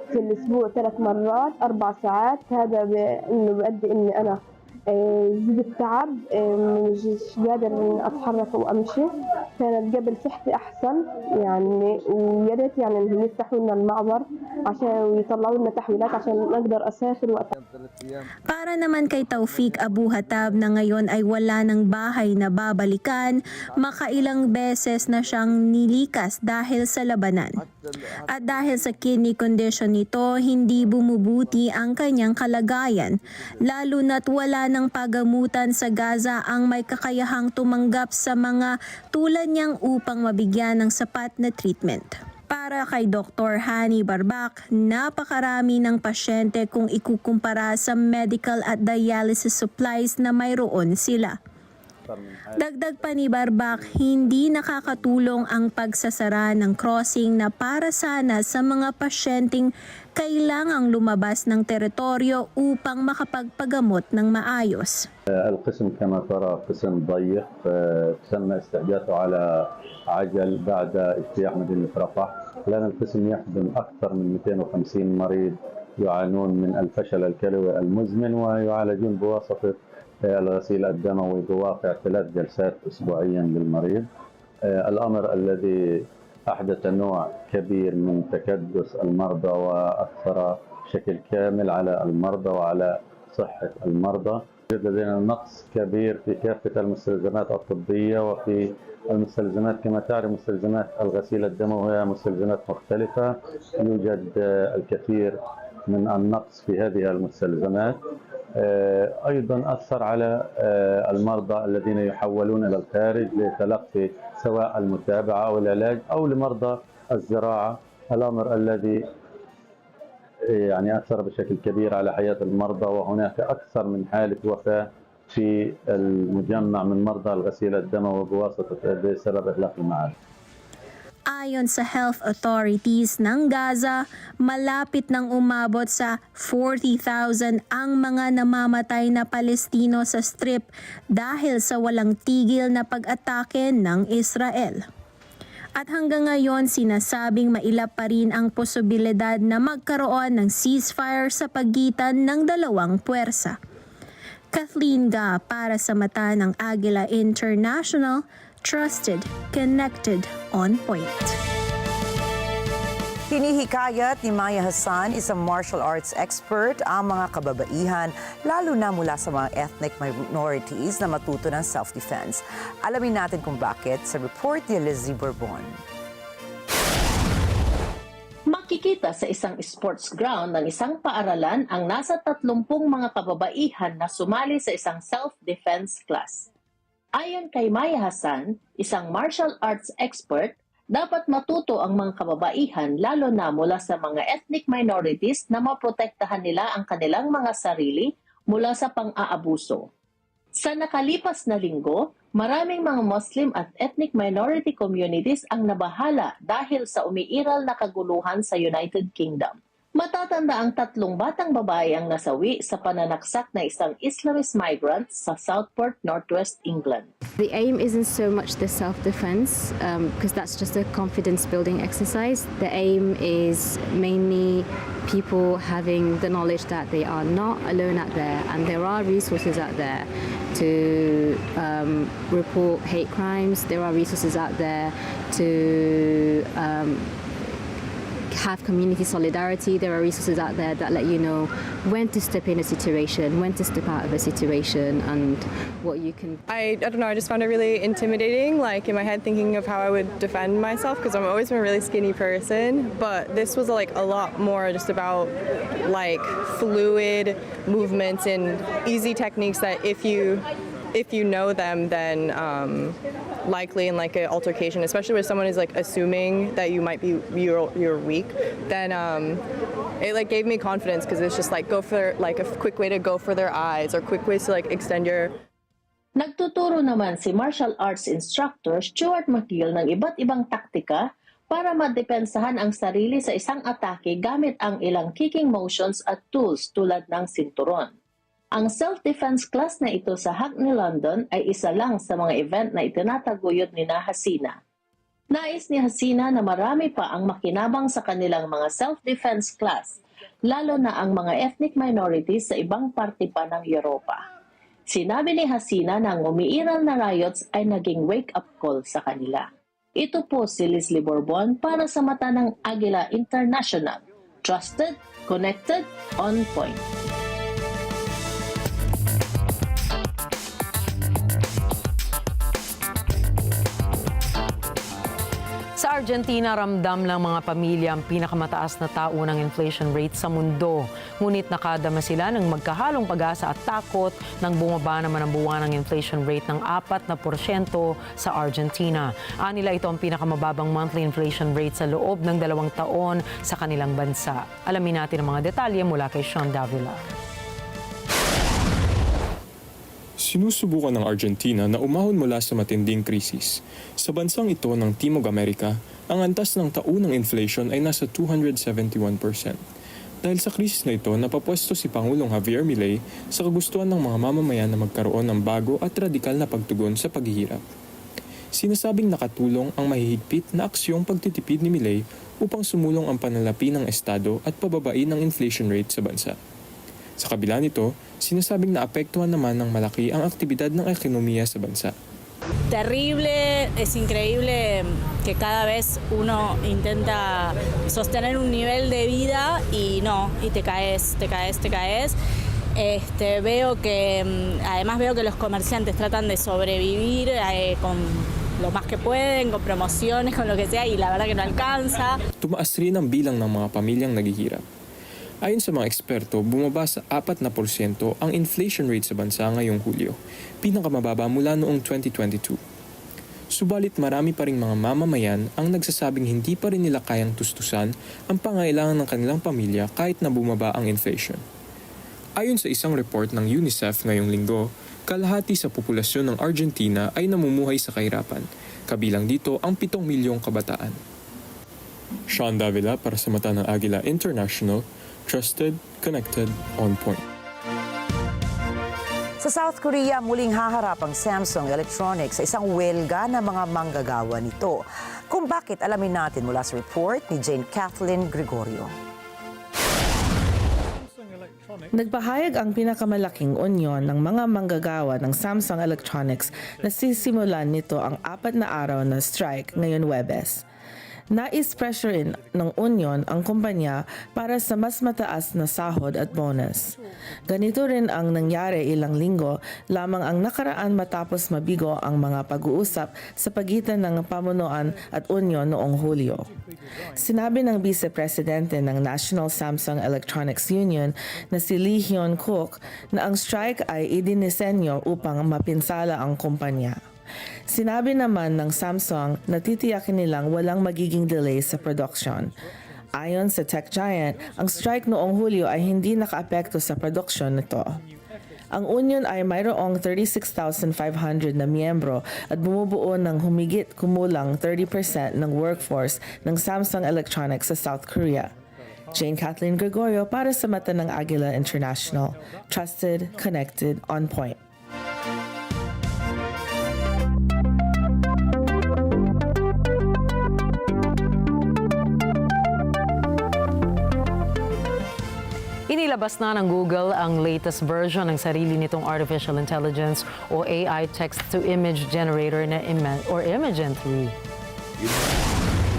في الأسبوع 3 مرات 4 ساعات هذا إنه بؤدي إني أنا زيد التعب مش قادر اتحرك وامشي. كانت قبل صحتي احسن يعني ويا ريت يعني انهم يفتحوا لنا المعبر عشان يطلعوا لنا تحويلات عشان نقدر اسافر Para naman kay Taufik Abu Hatab na ngayon ay wala ng bahay na babalikan, makailang beses na siyang nilikas dahil sa labanan. At dahil sa kidney condition nito, hindi bumubuti ang kanyang kalagayan, lalo na't wala ng pagamutan sa Gaza ang may kakayahang tumanggap sa mga tulad niyang upang mabigyan ng sapat na treatment. Para kay Dr. Hani Barbak, napakarami ng pasyente kung ikukumpara sa medical at dialysis supplies na mayroon sila. Dagdag pa ni Barbak, hindi nakakatulong ang pagsasara ng crossing na para sana sa mga pasyenteng kailangang lumabas ng teritoryo upang makapagpagamot ng maayos. القسم كما ترى قسم ضيق تم استحداثه على عجل بعد اجتياح مدينة رفح. الآن القسم يخدم أكثر من 250 مريض يعانون من الفشل الكلوي المزمن ويعالجون بواسطة الغسيل الدموي بواقع 3 جلسات أسبوعيا للمريض. الأمر الذي أحدث نوع كبير من تكدس المرضى وأثر بشكل كامل على المرضى وعلى صحة المرضى. لدينا نقص كبير في كافة المستلزمات الطبية وفي المستلزمات كما تعرف مستلزمات الغسيل الدموي وهي مستلزمات مختلفة. يوجد الكثير من النقص في هذه المستلزمات. أيضا أثر على المرضى الذين يحولون إلى الخارج لتلقي سواء المتابعة أو العلاج أو لمرضى الزراعة. الأمر الذي يعني أثر بشكل كبير على حياة المرضى وهناك أكثر من حالة وفاة في المجمع من مرضى الغسيل الدموي بسبب إغلاق المعابر. Ayon sa health authorities ng Gaza, malapit nang umabot sa 40,000 ang mga namamatay na Palestino sa Strip dahil sa walang tigil na pag-atake ng Israel. At hanggang ngayon, sinasabing mailap pa rin ang posibilidad na magkaroon ng ceasefire sa pagitan ng dalawang puwersa. Kathleen Ga para sa mata ng Agila International, trusted, connected, on point. Hinihikayat ni Maya Hassan, isang martial arts expert, ang mga kababaihan, lalo na mula sa mga ethnic minorities na matuto ng self-defense. Alamin natin kung bakit sa report ni Lizzie Bourbon. Makikita sa isang sports ground ng isang paaralan ang nasa 30 mga kababaihan na sumali sa isang self-defense class. Ayon kay Maya Hassan, isang martial arts expert, dapat matuto ang mga kababaihan lalo na mula sa mga ethnic minorities na maprotektahan nila ang kanilang mga sarili mula sa pang-aabuso. Sa nakalipas na linggo, maraming mga Muslim at ethnic minority communities ang nabahala dahil sa umiiral na kaguluhan sa United Kingdom. Matatanda ang 3 batang babae ang nasawi sa pananaksak na isang Islamist migrant sa Southport, Northwest England. The aim isn't so much the self-defense, because that's just a confidence-building exercise. The aim is mainly people having the knowledge that they are not alone out there, and there are resources out there to report hate crimes. There are resources out there to have community solidarity. There are resources out there that let you know when to step in a situation, when to step out of a situation, and what you can... I don't know, I just found it really intimidating, like in my head thinking of how I would defend myself, because I've always been a really skinny person, but this was like a lot more just about like fluid movements and easy techniques that if you know them, then likely in like an altercation, especially where someone is like assuming that you might be you're weak, then it like gave me confidence, because it's just like go for like a quick way to go for their eyes or quick ways to like extend your... Nagtuturo naman si martial arts instructor Stuart McGill ng iba't ibang taktika para madepensahan ang sarili sa isang atake gamit ang ilang kicking motions at tools tulad ng sinturon. Ang self-defense class na ito sa Hackney, London ay isa lang sa mga event na itinataguyod ni Hasina. Nais ni Hasina na marami pa ang makinabang sa kanilang mga self-defense class, lalo na ang mga ethnic minorities sa ibang parte pa ng Europa. Sinabi ni Hasina na ang umiiral na riots ay naging wake-up call sa kanila. Ito po si Leslie Bourbon para sa mata ng Agila International. Trusted, connected, on point. Sa Argentina, ramdam ng mga pamilya ang pinakamataas na taunang inflation rate sa mundo. Ngunit nakadama sila ng magkahalong pag-asa at takot nang bumaba naman ang buwanang inflation rate ng 4% sa Argentina. Anila ito ang pinakamababang monthly inflation rate sa loob ng 2 taon sa kanilang bansa. Alamin natin ang mga detalye mula kay Sean Davila. Sinusubukan ng Argentina na umahon mula sa matinding krisis. Sa bansang ito ng Timog Amerika, ang antas ng taunang inflation ay nasa 271%. Dahil sa krisis na ito, napapwesto si Pangulong Javier Milei sa kagustuhan ng mga mamamayan na magkaroon ng bago at radikal na pagtugon sa paghihirap. Sinasabing nakatulong ang mahihigpit na aksyong pagtitipid ni Milei upang sumulong ang panalapi ng Estado at pababain ng inflation rate sa bansa. Sa kabila nito, sinasabing naapektuhan naman ng malaki ang aktibidad ng ekonomiya sa bansa. Terrible, es increíble que cada vez uno intenta sostener un nivel de vida y no, y te caes. Veo que, además veo que los comerciantes tratan de sobrevivir con lo más que pueden, con promociones, con lo que sea, y la verdad que no alcanza. Tumaas rin ang bilang ng mga pamilyang naghihirap. Ayon sa mga eksperto, bumaba sa 4% ang inflation rate sa bansa ngayong Hulyo, pinakamababa mula noong 2022. Subalit marami pa ring mga mamamayan ang nagsasabing hindi pa rin nila kayang tustusan ang pangailangan ng kanilang pamilya kahit na bumaba ang inflation. Ayon sa isang report ng UNICEF ngayong linggo, kalahati sa populasyon ng Argentina ay namumuhay sa kahirapan, kabilang dito ang 7 milyong kabataan. Sean Davila para sa mata ng Agila International, trusted, connected, on point. Sa South Korea, muling haharap ang Samsung Electronics sa isang welga ng mga manggagawa nito. Kung bakit, alamin natin mula sa report ni Jane Kathleen Gregorio. Nagpahayag ang pinakamalaking unyon ng mga manggagawa ng Samsung Electronics na sisimulan nito ang 4 na araw na strike ngayon Huwebes. Nais pressurein ng union ang kumpanya para sa mas mataas na sahod at bonus. Ganito rin ang nangyari ilang linggo lamang ang nakaraan matapos mabigo ang mga pag-uusap sa pagitan ng pamunuan at union noong Hulyo. Sinabi ng Vice Presidente ng National Samsung Electronics Union na si Lee Hyun-kook na ang strike ay idinisenyo upang mapinsala ang kumpanya. Sinabi naman ng Samsung na titiyakin nilang walang magiging delay sa production. Ayon sa tech giant, ang strike noong Hulyo ay hindi nakaapekto sa production nito. Ang union ay mayroong 36,500 na miyembro at bumubuo ng humigit kumulang 30% ng workforce ng Samsung Electronics sa South Korea. Jane Kathleen Gregorio para sa Mata ng Agila International. Trusted, connected, on point. Inilabas na ng Google ang latest version ng sarili nitong artificial intelligence o AI text-to-image generator na Imagen 3.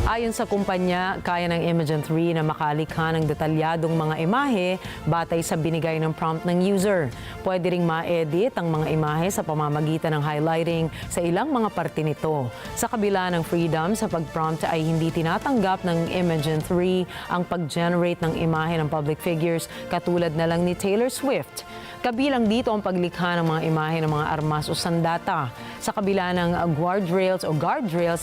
Ayon sa kumpanya, kaya ng Imagen 3 na makalikha ng detalyadong mga imahe batay sa binigay ng prompt ng user. Pwede ring ma-edit ang mga imahe sa pamamagitan ng highlighting sa ilang mga parte nito. Sa kabila ng freedom sa pag-prompt ay hindi tinatanggap ng Imagen 3 ang pag-generate ng imahe ng public figures katulad na lang ni Taylor Swift. Kabilang dito ang paglikha ng mga imahe ng mga armas o sandata. Sa kabila ng guardrails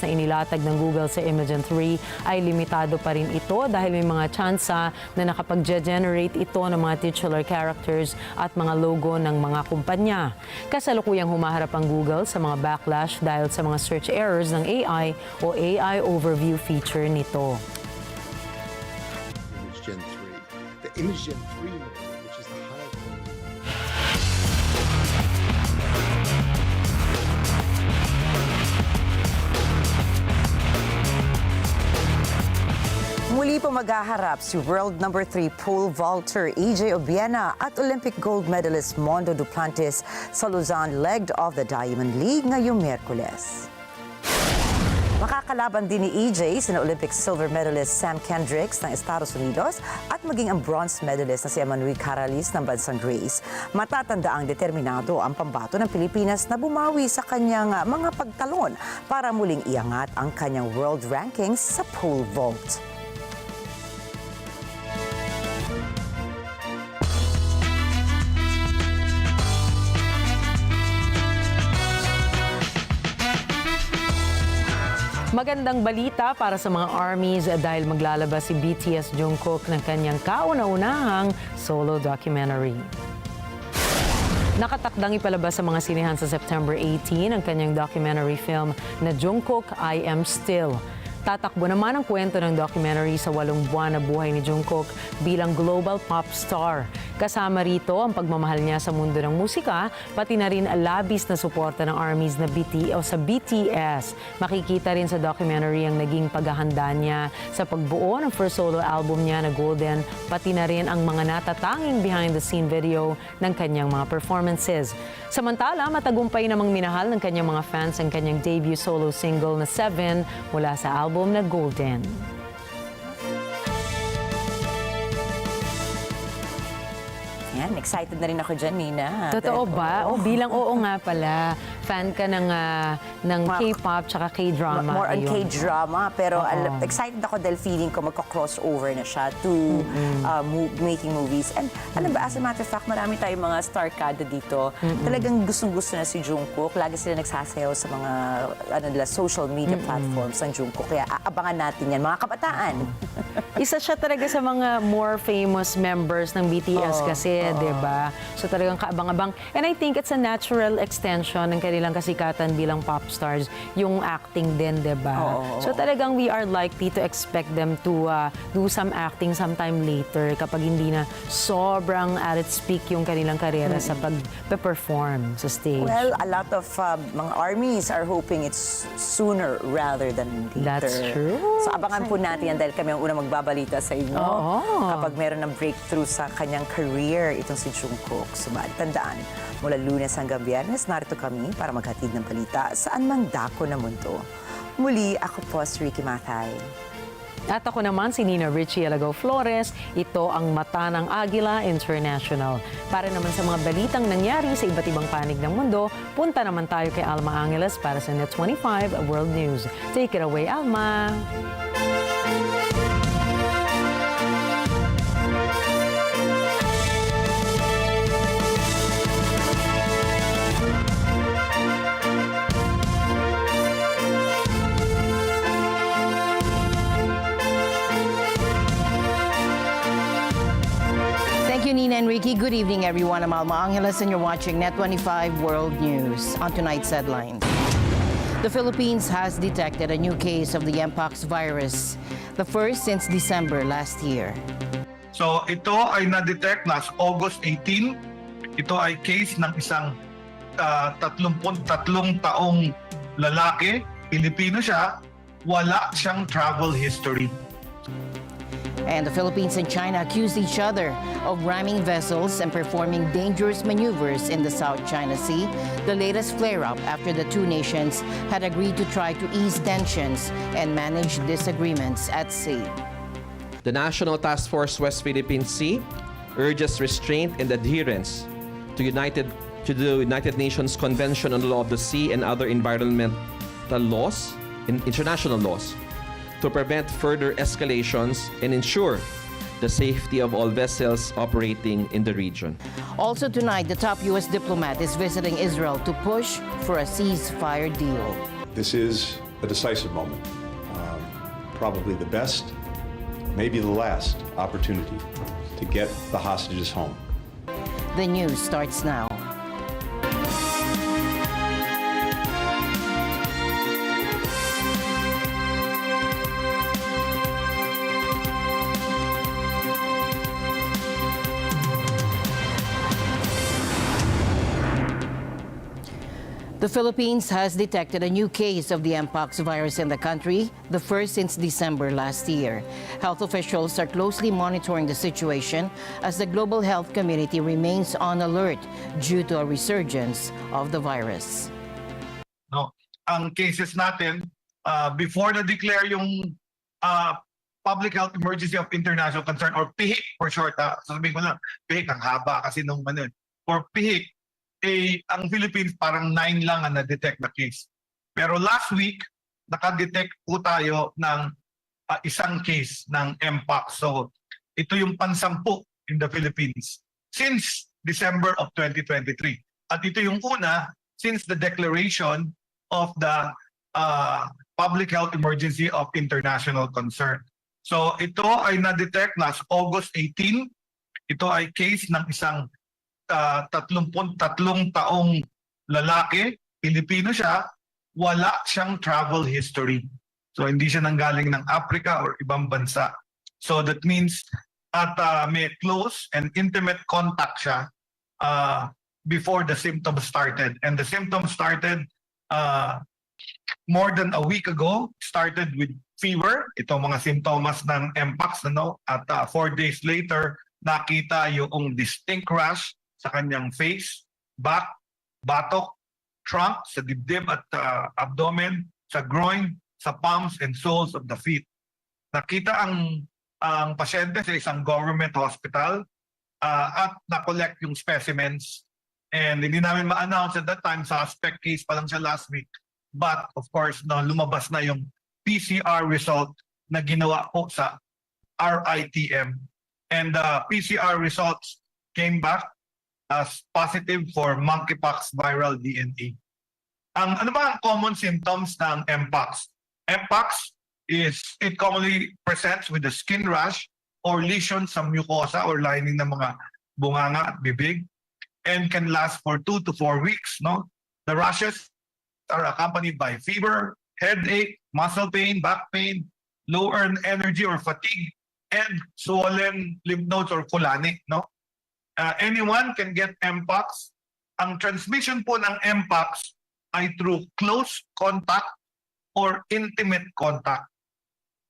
na inilatag ng Google sa Imagen 3 ay limitado pa rin ito dahil may mga tsansa na nakapag-generate ito ng mga titular characters at mga logo ng mga kumpanya. Kasalukuyang humaharap ang Google sa mga backlash dahil sa mga search errors ng AI o AI overview feature nito. Imagen 3. The Imagen 3 mode, which is the higher Muli po maghaharap si world number 3 pole vaulter AJ Obiena at Olympic gold medalist Mondo Duplantis sa Luzon legged of the Diamond League ngayong Miyerkules. Makakalaban din ni EJ sina Olympic silver medalist Sam Kendricks ng Estados Unidos at maging ang bronze medalist na si Emmanuel Caralis ng bansang Grace. Matatandaang determinado ang pambato ng Pilipinas na bumawi sa kanyang mga pagtalon para muling iangat ang kanyang world rankings sa pole vault. Magandang balita para sa mga armies dahil maglalabas si BTS Jungkook ng kanyang kauna-unahang solo documentary. Nakatakdang ipalabas sa mga sinehan sa September 18 ang kanyang documentary film na Jungkook, I Am Still. Tatakbo naman ang kwento ng documentary sa 8 buwan na buhay ni Jungkook bilang global pop star. Kasama rito ang pagmamahal niya sa mundo ng musika, pati na rin labis na suporta ng armies na BTS. Makikita rin sa documentary ang naging paghahanda niya sa pagbuo ng first solo album niya na Golden, pati na rin ang mga natatanging behind-the-scene video ng kanyang mga performances. Samantala, matagumpay namang minahal ng kanyang mga fans ang kanyang debut solo single na 7 mula sa album na Golden. Yan, excited na rin ako dyan, Nina. Totoo ba? O bilang oo nga pala, fan ka ng K-pop tsaka K-drama. More on Ayun. K-drama, pero excited ako dahil feeling ko magka-crossover na siya to making movies. And alam ba, as a matter of fact, marami tayong mga star kada dito. Talagang gustong-gusto na si Jungkook. Lagi sila nagsasayaw sa mga social media platforms ng Jungkook. Kaya aabangan natin yan, mga kabataan. Isa siya talaga sa mga more famous members ng BTS kasi, di ba? So talagang kaabang-abang. And I think it's a natural extension ng kanilang kasikatan bilang pop stars, yung acting din, di ba? So talagang we are likely to expect them to do some acting sometime later kapag hindi na sobrang at its peak yung kanilang karera sa pag-perform sa stage. Well, a lot of mga armies are hoping it's sooner rather than later. That's true. So abangan po natin yan dahil kami ang unang magbabalita sa inyo kapag meron ng breakthrough sa kanyang career itong si Jungkook. Subalit tandaan, mula Lunes hanggang Biyernes, narito kami para maghatid ng balita saan mang dako na mundo. Muli, ako po si Rikki Mathay. At ako naman si Rikki Alagao Flores. Ito ang Mata ng Agila International. Para naman sa mga balitang nangyari sa iba't ibang panig ng mundo, punta naman tayo kay Alma Angeles para sa Net 25 World News. Take it away, Alma! Thank you, Nina and Rikki. Good evening, everyone. I'm Alma Angeles, and you're watching Net 25 World News. On tonight's headlines, the Philippines has detected a new case of the Mpox virus, the first since December last year. So ito ay na-detect last August 18. Ito ay case ng isang 33 taong lalaki, Pilipino siya, wala siyang travel history. And the Philippines and China accused each other of ramming vessels and performing dangerous maneuvers in the South China Sea, the latest flare-up after the two nations had agreed to try to ease tensions and manage disagreements at sea. The National Task Force West Philippine Sea urges restraint and adherence to the United Nations Convention on the Law of the Sea and other environmental laws, international laws, to prevent further escalations and ensure the safety of all vessels operating in the region. Also tonight, the top U.S. diplomat is visiting Israel to push for a ceasefire deal. This is a decisive moment, probably the best, maybe the last opportunity to get the hostages home. The news starts now. The Philippines has detected a new case of the Mpox virus in the country, the first since December last year. Health officials are closely monitoring the situation as the global health community remains on alert due to a resurgence of the virus. No, ang cases natin, before na-declare yung Public Health Emergency of International Concern or PHIC for short, sasabihin ko lang, PHIC, ang haba kasi nung for PHIC, ang Philippines parang 9 lang ang na-detect na case. Pero last week, nakadetect po tayo ng isang case ng Mpox. So ito yung pansampu in the Philippines since December of 2023. At ito yung una since the declaration of the Public Health Emergency of International Concern. So ito ay na-detect last August 18. Ito ay case ng isang 33 taong lalaki, Pilipino siya, wala siyang travel history. So hindi siya nanggaling ng Africa or ibang bansa. So that means at may close and intimate contact siya before the symptoms started. And the symptoms started more than a week ago. Started with fever, itong mga simptomas ng Mpox, at 4 days later, nakita yung distinct rash sa kanyang face, back, buttock, trunk, sa dibdib at abdomen, sa groin, sa palms and soles of the feet. Nakita ang pasyente sa isang government hospital at na-collect yung specimens. And hindi namin ma-announce at that time, suspect case pa lang siya last week. But of course, lumabas na yung PCR result na ginawa po sa RITM. And the PCR results came back as positive for monkeypox viral DNA. Ano ba ang common symptoms ng Mpox? Mpox it commonly presents with a skin rash or lesion sa mucosa or lining ng mga bunganga at bibig and can last for 2 to 4 weeks. The rashes are accompanied by fever, headache, muscle pain, back pain, low energy or fatigue, and swollen lymph nodes or kulani. Anyone can get Mpox. Ang transmission po ng Mpox ay through close contact or intimate contact.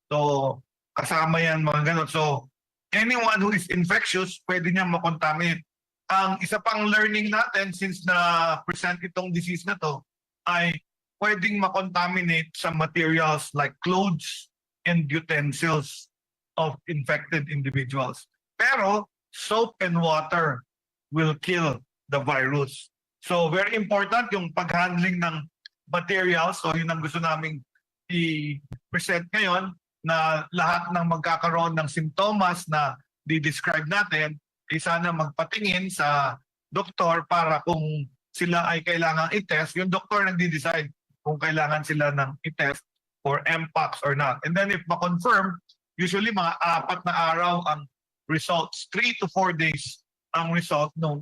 So, kasama yan mga ganun. So, anyone who is infectious, pwede niya makontaminate. Ang isa pang learning natin since na-present itong disease na to ay pwedeng makontaminate sa materials like clothes and utensils of infected individuals. Pero soap and water will kill the virus. So very important yung pag-handling ng materials. So yun ang gusto naming i-present ngayon, na lahat ng magkakaroon ng simptomas na di-describe natin, ay sana magpatingin sa doktor para kung sila ay kailangan i-test, yung doktor nagdi-decide kung kailangan sila ng i-test for Mpox or not. And then if ma-confirm, usually mga 4 na araw ang results, 3 to 4 days ang result ng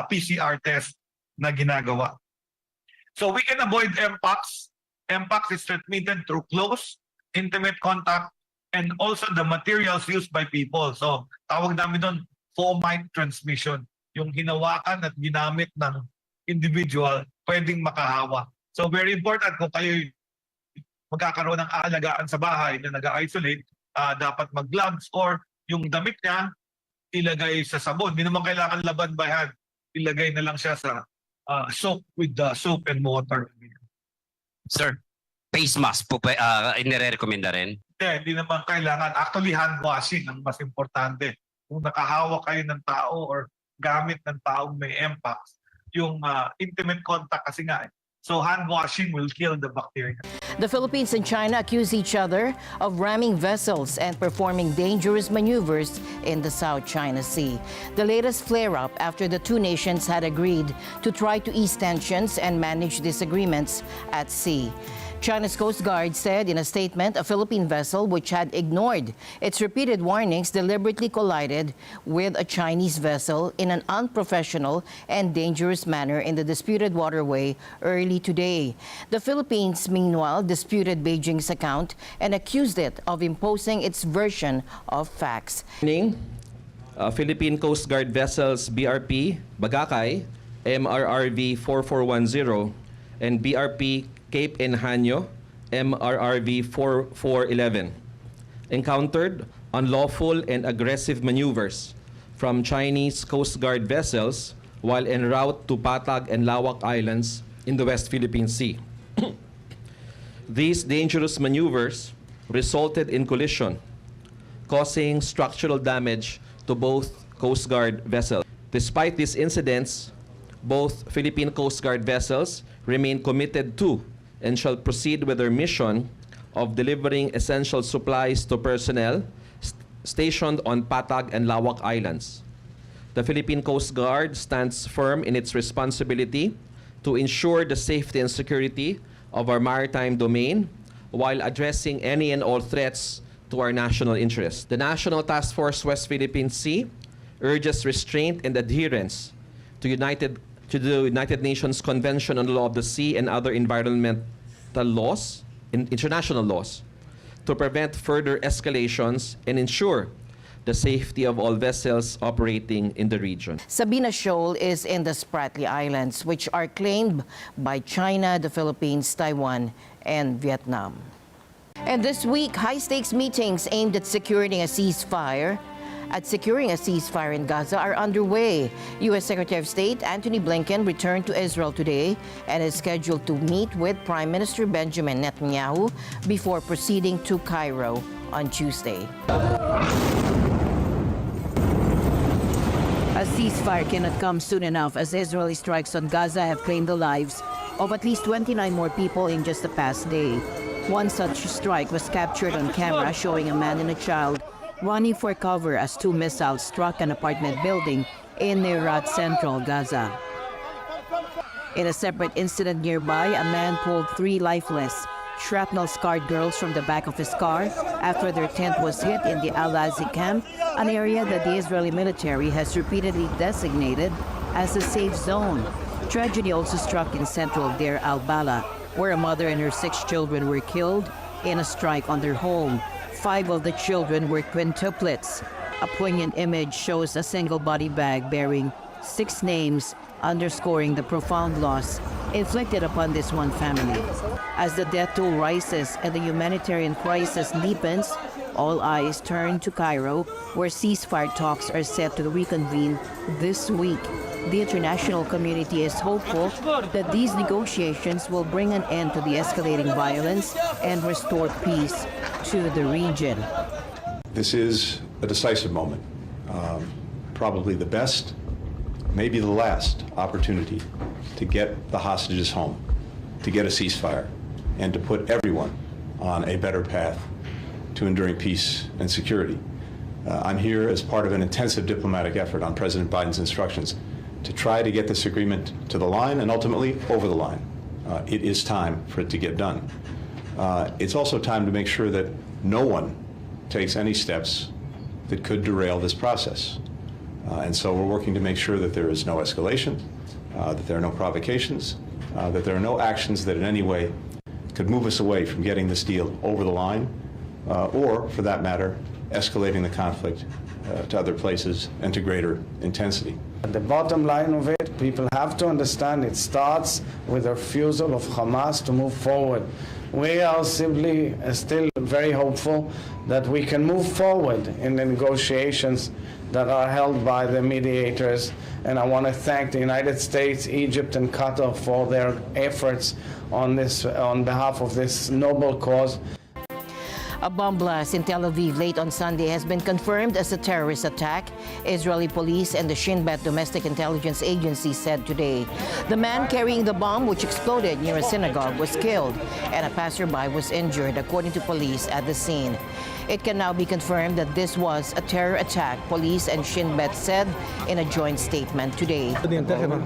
PCR test na ginagawa. So we can avoid Mpox. Mpox is transmitted through close, intimate contact, and also the materials used by people. So tawag namin doon fomite transmission. Yung hinawakan at ginamit ng individual pwedeng makahawa. So very important kung kayo magkakaroon ng aalagaan sa bahay na nag-isolate, dapat mag-gloves or yung damit niya ilagay sa sabon. Hindi naman kailangan laban by hand. Ilagay na lang siya sa soap with the soap and water. Sir, face mask po inire-recommenda rin? Hindi naman kailangan. Actually, hand washing ang mas importante. Kung nakahawak kayo ng tao or gamit ng taong may Mpox, yung intimate contact kasi nga. So hand washing will kill the bacteria. The Philippines and China accuse each other of ramming vessels and performing dangerous maneuvers in the South China Sea. The latest flare-up after the two nations had agreed to try to ease tensions and manage disagreements at sea. China's Coast Guard said in a statement a Philippine vessel which had ignored its repeated warnings deliberately collided with a Chinese vessel in an unprofessional and dangerous manner in the disputed waterway early today. The Philippines, meanwhile, disputed Beijing's account and accused it of imposing its version of facts. Philippine Coast Guard vessels BRP Bagakay, MRRV 4410, and BRP Cape Enhanyo, MRRV 4411, encountered unlawful and aggressive maneuvers from Chinese Coast Guard vessels while en route to Patag and Lawak Islands in the West Philippine Sea. These dangerous maneuvers resulted in collision, causing structural damage to both Coast Guard vessels. Despite these incidents, both Philippine Coast Guard vessels remain committed to and shall proceed with their mission of delivering essential supplies to personnel stationed on Patag and Lawak Islands. The Philippine Coast Guard stands firm in its responsibility to ensure the safety and security of our maritime domain while addressing any and all threats to our national interests. The National Task Force West Philippine Sea urges restraint and adherence to the United Nations Convention on the Law of the Sea and other environmental laws, international laws, to prevent further escalations and ensure the safety of all vessels operating in the region. Sabina Shoal is in the Spratly Islands, which are claimed by China, the Philippines, Taiwan, and Vietnam. And this week, high-stakes meetings aimed at securing a ceasefire in Gaza are underway. U.S. Secretary of State Antony Blinken returned to Israel today and is scheduled to meet with Prime Minister Benjamin Netanyahu before proceeding to Cairo on Tuesday. A ceasefire cannot come soon enough as Israeli strikes on Gaza have claimed the lives of at least 29 more people in just the past day. One such strike was captured on camera showing a man and a child running for cover as two missiles struck an apartment building in Nerat, central Gaza. In a separate incident nearby, a man pulled 3 lifeless, shrapnel-scarred girls from the back of his car after their tent was hit in the Al-Azi camp, an area that the Israeli military has repeatedly designated as a safe zone. Tragedy also struck in central Deir al-Bala, where a mother and her 6 children were killed in a strike on their home. 5 of the children were quintuplets. A poignant image shows a single body bag bearing 6 names, underscoring the profound loss inflicted upon this one family. As the death toll rises and the humanitarian crisis deepens, all eyes turn to Cairo, where ceasefire talks are set to reconvene this week. The international community is hopeful that these negotiations will bring an end to the escalating violence and restore peace to the region. This is a decisive moment, probably the best, maybe the last opportunity to get the hostages home, to get a ceasefire, and to put everyone on a better path to enduring peace and security. I'm here as part of an intensive diplomatic effort on President Biden's instructions to try to get this agreement to the line and ultimately over the line. It is time for it to get done. It's also time to make sure that no one takes any steps that could derail this process. And so we're working to make sure that there is no escalation, that there are no provocations, that there are no actions that in any way could move us away from getting this deal over the line, or, for that matter, escalating the conflict to other places and to greater intensity. The bottom line of it, people have to understand it starts with the refusal of Hamas to move forward. We are simply still very hopeful that we can move forward in the negotiations that are held by the mediators. And I want to thank the United States, Egypt, and Qatar for their efforts on behalf of this noble cause. A bomb blast in Tel Aviv late on Sunday has been confirmed as a terrorist attack, Israeli police and the Shin Bet Domestic Intelligence Agency said today. The man carrying the bomb, which exploded near a synagogue, was killed, and a passerby was injured, according to police at the scene. It can now be confirmed that this was a terror attack, police and Shin Bet said in a joint statement today.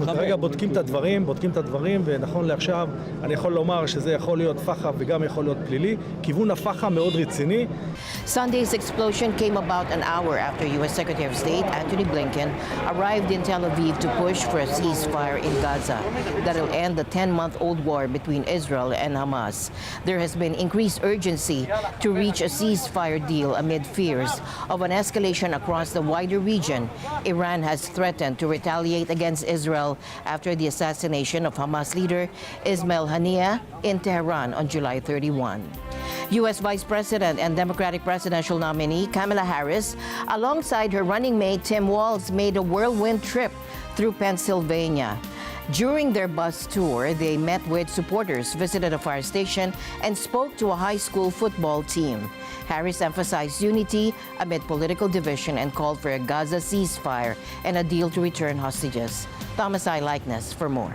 כרגע בודקים את הדברים, ונכון לעכשיו אני יכול לומר שזה יכול להיות פח"ע וגם יכול להיות פלילי. כיוון הפח"ע מאוד רציני. Sunday's explosion came about an hour after U.S. Secretary of State Antony Blinken arrived in Tel Aviv to push for a ceasefire in Gaza that'll end the 10-month-old war between Israel and Hamas. There has been increased urgency to reach a ceasefire deal amid fears of an escalation across the wider region. Iran has threatened to retaliate against Israel after the assassination of Hamas leader Ismail Haniyeh in Tehran on July 31. U.S. Vice President and Democratic presidential nominee Kamala Harris, alongside her running mate Tim Walz, made a whirlwind trip through Pennsylvania. During their bus tour, they met with supporters, visited a fire station, and spoke to a high school football team. Harris emphasized unity amid political division and called for a Gaza ceasefire and a deal to return hostages. Thomas I. Likeness for more.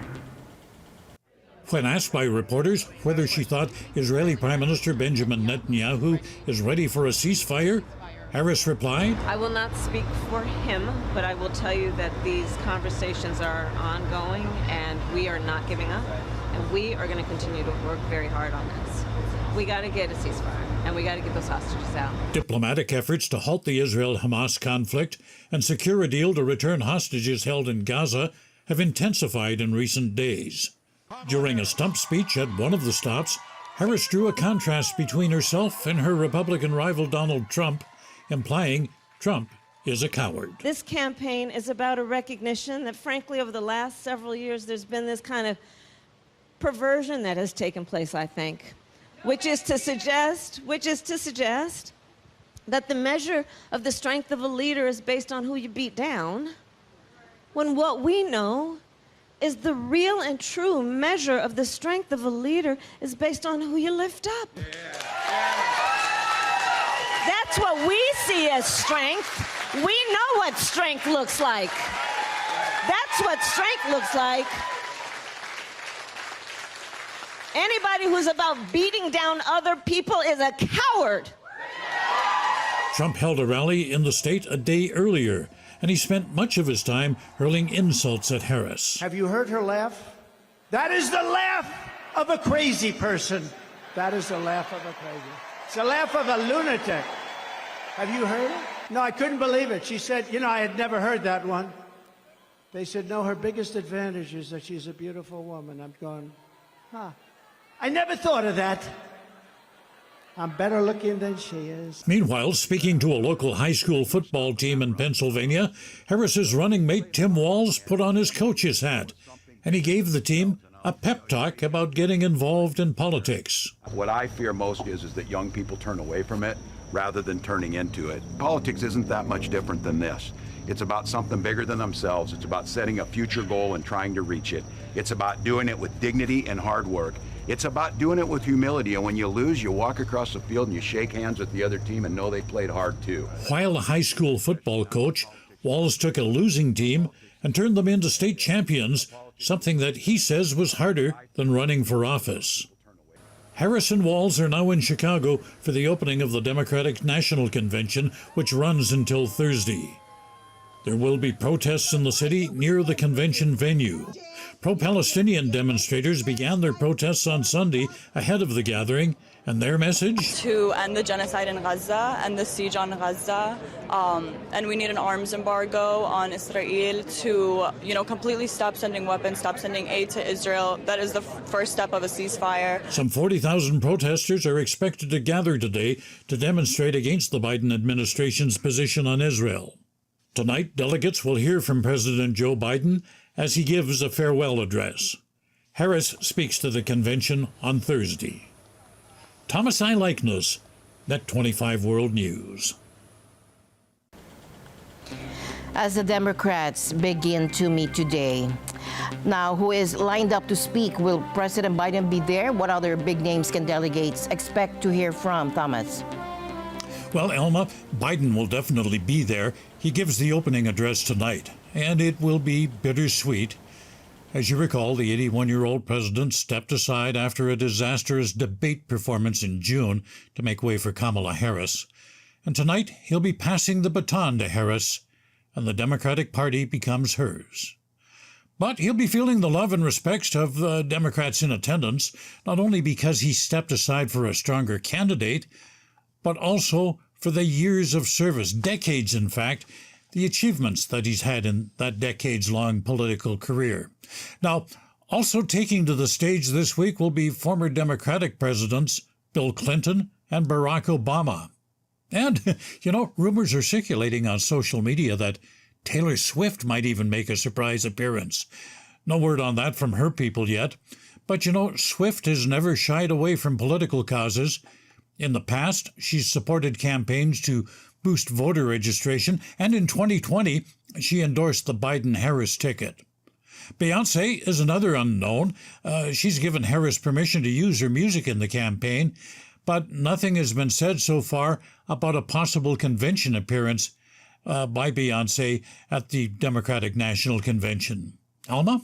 When asked by reporters whether she thought Israeli Prime Minister Benjamin Netanyahu is ready for a ceasefire, Harris replied, I will not speak for him, but I will tell you that these conversations are ongoing and we are not giving up. And we are going to continue to work very hard on this. We got to get a ceasefire and we got to get those hostages out. Diplomatic efforts to halt the Israel-Hamas conflict and secure a deal to return hostages held in Gaza have intensified in recent days. During a stump speech at one of the stops, Harris drew a contrast between herself and her Republican rival Donald Trump, implying Trump is a coward. This campaign is about a recognition that, frankly, over the last several years, there's been this kind of perversion that has taken place, I think, which is to suggest that the measure of the strength of a leader is based on who you beat down, when what we know is the real and true measure of the strength of a leader is based on who you lift up. That's what we see as strength. We know what strength looks like. That's what strength looks like. Anybody who's about beating down other people is a coward. Trump held a rally in the state a day earlier, and he spent much of his time hurling insults at Harris. Have you heard her laugh? That is the laugh of a crazy person. That is the laugh of a crazy. It's the laugh of a lunatic. Have you heard it? No, I couldn't believe it. She said, you know, I had never heard that one. They said, no, her biggest advantage is that she's a beautiful woman. I'm going, huh. I never thought of that. I'm better looking than she is. Meanwhile, speaking to a local high school football team in Pennsylvania, Harris's running mate Tim Walz put on his coach's hat, and he gave the team a pep talk about getting involved in politics. What I fear most is that young people turn away from it rather than turning into it. Politics isn't that much different than this. It's about something bigger than themselves. It's about setting a future goal and trying to reach it. It's about doing it with dignity and hard work. It's about doing it with humility, and when you lose, you walk across the field and you shake hands with the other team and know they played hard too. While a high school football coach, Walz took a losing team and turned them into state champions, something that he says was harder than running for office. Harris and Walz are now in Chicago for the opening of the Democratic National Convention, which runs until Thursday. There will be protests in the city near the convention venue. Pro-Palestinian demonstrators began their protests on Sunday ahead of the gathering, and their message? To end the genocide in Gaza and the siege on Gaza, and we need an arms embargo on Israel to, completely stop sending weapons, stop sending aid to Israel. That is the first step of a ceasefire. Some 40,000 protesters are expected to gather today to demonstrate against the Biden administration's position on Israel. Tonight, delegates will hear from President Joe Biden as he gives a farewell address. Harris speaks to the convention on Thursday. Thomas I. Likeness, Net 25 World News. As the Democrats begin to meet today. Now, who is lined up to speak? Will President Biden be there? What other big names can delegates expect to hear from, Thomas? Well, Elma, Biden will definitely be there. He gives the opening address tonight, and it will be bittersweet. As you recall, the 81-year-old president stepped aside after a disastrous debate performance in June to make way for Kamala Harris. And tonight, he'll be passing the baton to Harris, and the Democratic Party becomes hers. But he'll be feeling the love and respect of the Democrats in attendance, not only because he stepped aside for a stronger candidate, but also for the years of service, decades in fact, the achievements that he's had in that decades-long political career. Now, also taking to the stage this week will be former Democratic presidents Bill Clinton and Barack Obama. And, rumors are circulating on social media that Taylor Swift might even make a surprise appearance. No word on that from her people yet. But, Swift has never shied away from political causes. In the past, she's supported campaigns to boost voter registration, and in 2020, she endorsed the Biden-Harris ticket. Beyoncé is another unknown. She's given Harris permission to use her music in the campaign, but nothing has been said so far about a possible convention appearance by Beyoncé at the Democratic National Convention. Alma?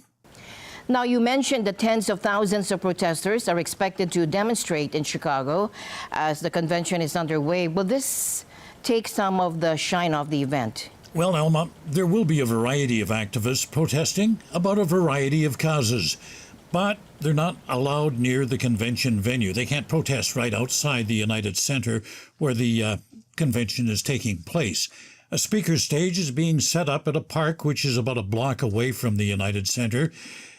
Now, you mentioned that tens of thousands of protesters are expected to demonstrate in Chicago as the convention is underway. Will this take some of the shine off the event? Well, Elma, there will be a variety of activists protesting about a variety of causes, but they're not allowed near the convention venue. They can't protest right outside the United Center where the convention is taking place. A speaker stage is being set up at a park which is about a block away from the United Center,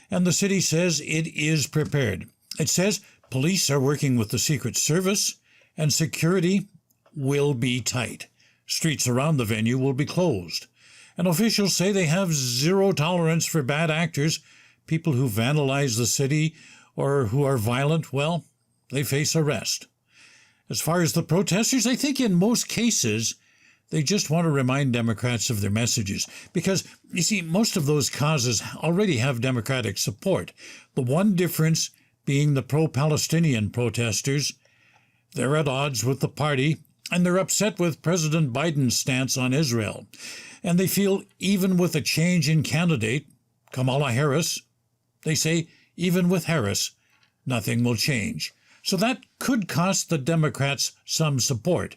and the city says it is prepared. It says police are working with the Secret Service, and security will be tight. Streets around the venue will be closed. And officials say they have zero tolerance for bad actors, people who vandalize the city or who are violent. Well, they face arrest. As far as the protesters, I think in most cases, they just want to remind Democrats of their messages because, you see, most of those causes already have Democratic support. The one difference being the pro-Palestinian protesters. They're at odds with the party, and they're upset with President Biden's stance on Israel. And they feel even with a change in candidate, Kamala Harris, they say even with Harris, nothing will change. So that could cost the Democrats some support.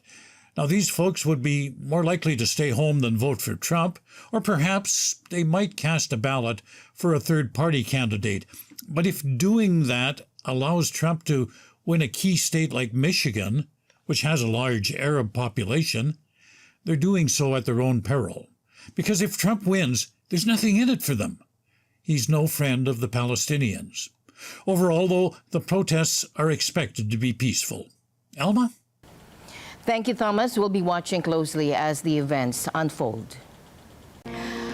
Now, these folks would be more likely to stay home than vote for Trump, or perhaps they might cast a ballot for a third-party candidate. But if doing that allows Trump to win a key state like Michigan, which has a large Arab population, they're doing so at their own peril. Because if Trump wins, there's nothing in it for them. He's no friend of the Palestinians. Overall, though, the protests are expected to be peaceful. Alma? Thank you, Thomas. We'll be watching closely as the events unfold.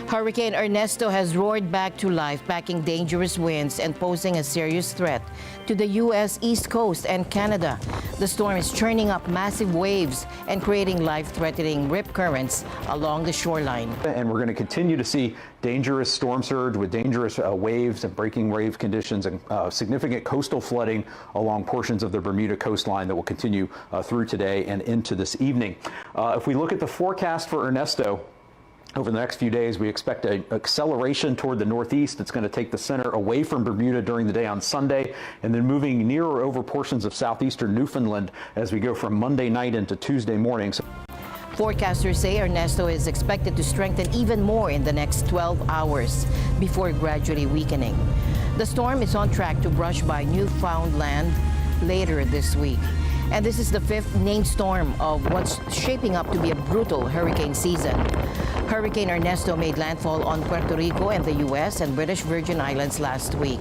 Hurricane Ernesto has roared back to life, packing dangerous winds and posing a serious threat to the U.S. East Coast and Canada. The storm is churning up massive waves and creating life-threatening rip currents along the shoreline. And we're going to continue to see dangerous storm surge with dangerous waves and breaking wave conditions and significant coastal flooding along portions of the Bermuda coastline that will continue through today and into this evening. If we look at the forecast for Ernesto, over the next few days, we expect an acceleration toward the northeast. It's going to take the center away from Bermuda during the day on Sunday, and then moving near or over portions of southeastern Newfoundland as we go from Monday night into Tuesday morning. Forecasters say Ernesto is expected to strengthen even more in the next 12 hours before gradually weakening. The storm is on track to brush by Newfoundland later this week. And this is the fifth named storm of what's shaping up to be a brutal hurricane season. Hurricane Ernesto made landfall on Puerto Rico and the U.S. and British Virgin Islands last week.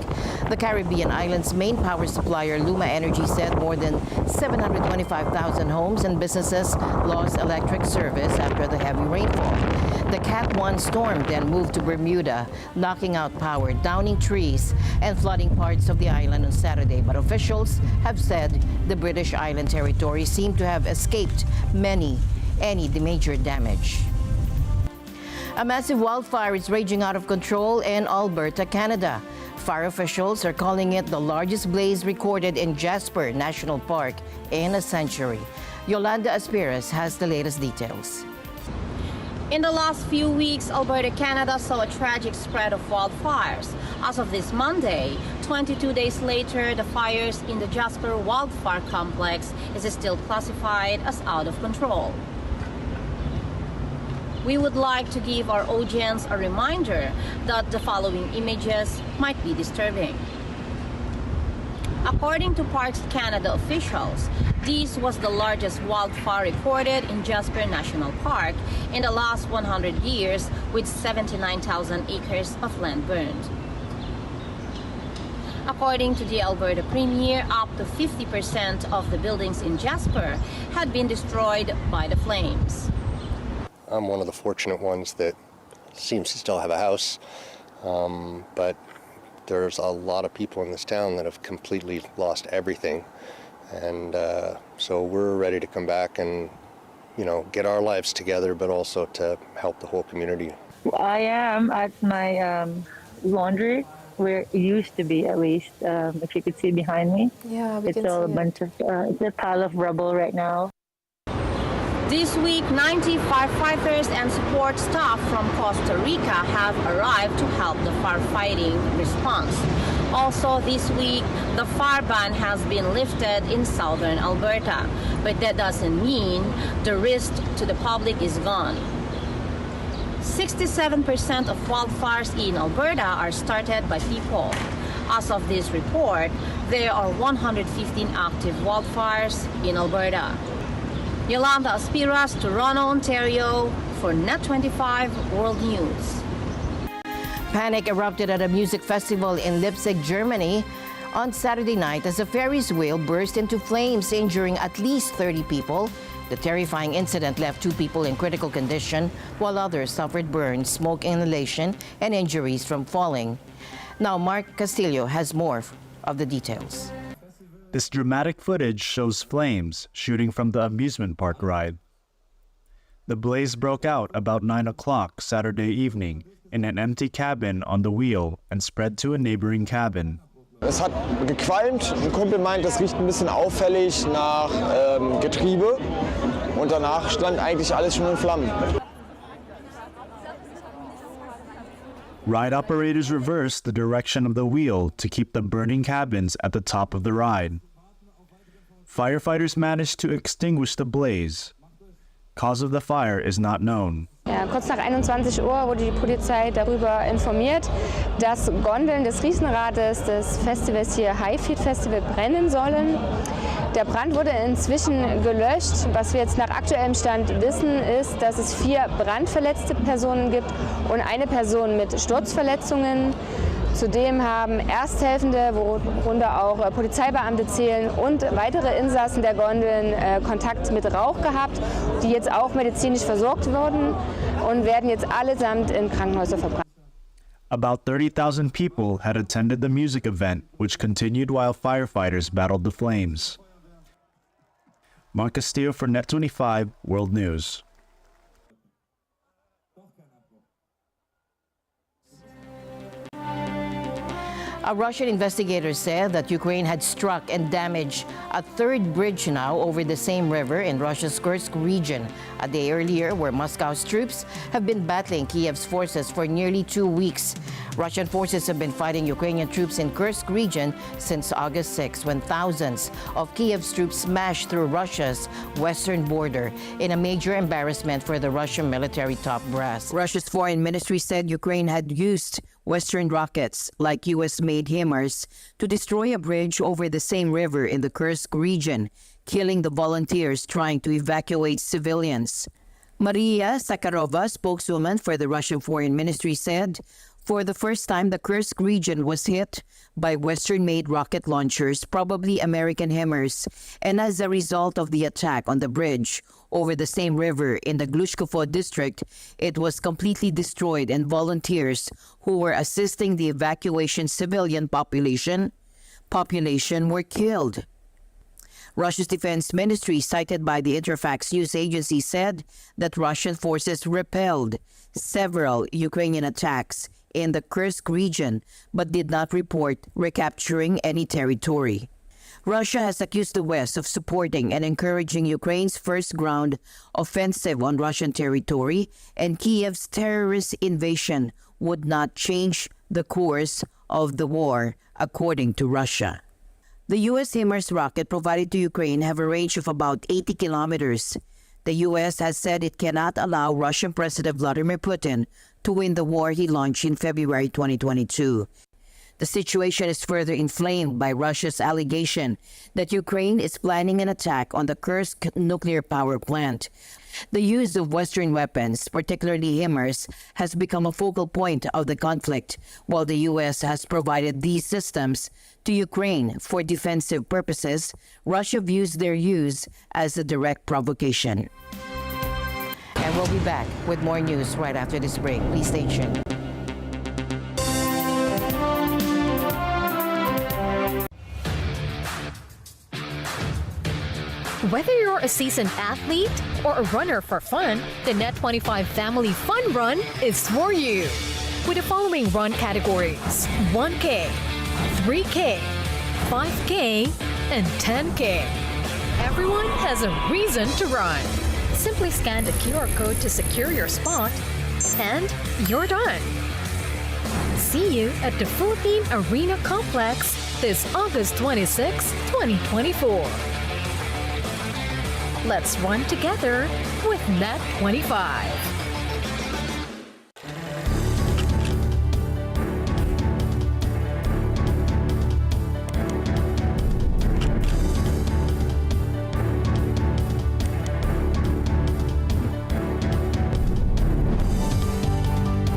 The Caribbean islands' main power supplier, Luma Energy, said more than 725,000 homes and businesses lost electric service after the heavy rainfall. The Cat 1 storm then moved to Bermuda, knocking out power, downing trees, and flooding parts of the island on Saturday. But officials have said the British Island territory seemed to have escaped any major damage. A massive wildfire is raging out of control in Alberta, Canada. Fire officials are calling it the largest blaze recorded in Jasper National Park in a century. Yolanda Aspiras has the latest details. In the last few weeks, Alberta, Canada saw a tragic spread of wildfires. As of this Monday, 22 days later, the fires in the Jasper Wildfire Complex is still classified as out of control. We would like to give our audience a reminder that the following images might be disturbing. According to Parks Canada officials, this was the largest wildfire recorded in Jasper National Park in the last 100 years, with 79,000 acres of land burned. According to the Alberta Premier, up to 50% of the buildings in Jasper had been destroyed by the flames. I'm one of the fortunate ones that seems to still have a house, but there's a lot of people in this town that have completely lost everything. And so we're ready to come back and, get our lives together, but also to help the whole community. I am at my laundry, where it used to be, at least, if you could see behind me. Yeah, we it's can all see a bunch of, it's a pile of rubble right now. This week, 90 firefighters and support staff from Costa Rica have arrived to help the firefighting response. Also this week, the fire ban has been lifted in southern Alberta, but that doesn't mean the risk to the public is gone. 67% of wildfires in Alberta are started by people. As of this report, there are 115 active wildfires in Alberta. Yolanda Aspiras, Toronto, Ontario, for Net25 World News. Panic erupted at a music festival in Leipzig, Germany on Saturday night as a Ferris wheel burst into flames, injuring at least 30 people. The terrifying incident left 2 people in critical condition, while others suffered burns, smoke inhalation, and injuries from falling. Now, Mark Castillo has more of the details. This dramatic footage shows flames shooting from the amusement park ride. The blaze broke out about 9 o'clock Saturday evening in an empty cabin on the wheel and spread to a neighboring cabin. Es hat gequalmt. Ein Kumpel meint, das riecht ein bisschen auffällig nach Getriebe. Und danach stand eigentlich alles schon in Flammen. Ride operators reversed the direction of the wheel to keep the burning cabins at the top of the ride. Firefighters managed to extinguish the blaze. Cause of the fire is not known. Ja, kurz nach 21 Uhr wurde die Polizei darüber informiert, dass Gondeln des Riesenrades des Festivals hier Highfield Festival brennen sollen. Der Brand wurde inzwischen gelöscht. Was wir jetzt nach aktuellem Stand wissen, ist, dass es 4 brandverletzte Personen gibt und eine Person mit Sturzverletzungen. Zudem haben Ersthelfende, worunter auch Polizeibeamte zählen, und weitere Insassen der Gondeln Kontakt mit Rauch gehabt, die jetzt auch medizinisch versorgt wurden. und werden jetzt allesamt in Krankenhäuser verbrannt. About 30,000 people had attended the music event, which continued while firefighters battled the flames. Mark Castillo for Net25 World News. A Russian investigator said that Ukraine had struck and damaged a third bridge now over the same river in Russia's Kursk region, a day earlier where Moscow's troops have been battling Kiev's forces for nearly 2 weeks. Russian forces have been fighting Ukrainian troops in Kursk region since August 6, when thousands of Kiev's troops smashed through Russia's western border in a major embarrassment for the Russian military top brass. Russia's foreign ministry said Ukraine had used Western rockets, like U.S.-made HIMARS, to destroy a bridge over the same river in the Kursk region, killing the volunteers trying to evacuate civilians. Maria Zakharova, spokeswoman for the Russian Foreign Ministry, said, for the first time, the Kursk region was hit by Western-made rocket launchers, probably American HIMARS, and as a result of the attack on the bridge over the same river in the Glushkovo district, it was completely destroyed, and volunteers who were assisting the evacuation civilian population were killed. Russia's defense ministry, cited by the Interfax news agency, said that Russian forces repelled several Ukrainian attacks in the Kursk region, but did not report recapturing any territory. Russia has accused the West of supporting and encouraging Ukraine's first ground offensive on Russian territory, and Kiev's terrorist invasion would not change the course of the war, according to Russia. The U.S. HIMARS rocket provided to Ukraine have a range of about 80 kilometers. The U.S. has said it cannot allow Russian President Vladimir Putin to win the war he launched in February 2022. The situation is further inflamed by Russia's allegation that Ukraine is planning an attack on the Kursk nuclear power plant. The use of Western weapons, particularly HIMARS, has become a focal point of the conflict, while the U.S. has provided these systems to Ukraine for defensive purposes. Russia views their use as a direct provocation. And we'll be back with more news right after this break. Please stay tuned. Whether you're a seasoned athlete or a runner for fun, the Net25 Family Fun Run is for you. With the following run categories: 1K, 3K, 5K, and 10K. Everyone has a reason to run. Simply scan the QR code to secure your spot, and you're done. See you at the Philippine Arena Complex this August 26, 2024. Let's run together with Net25.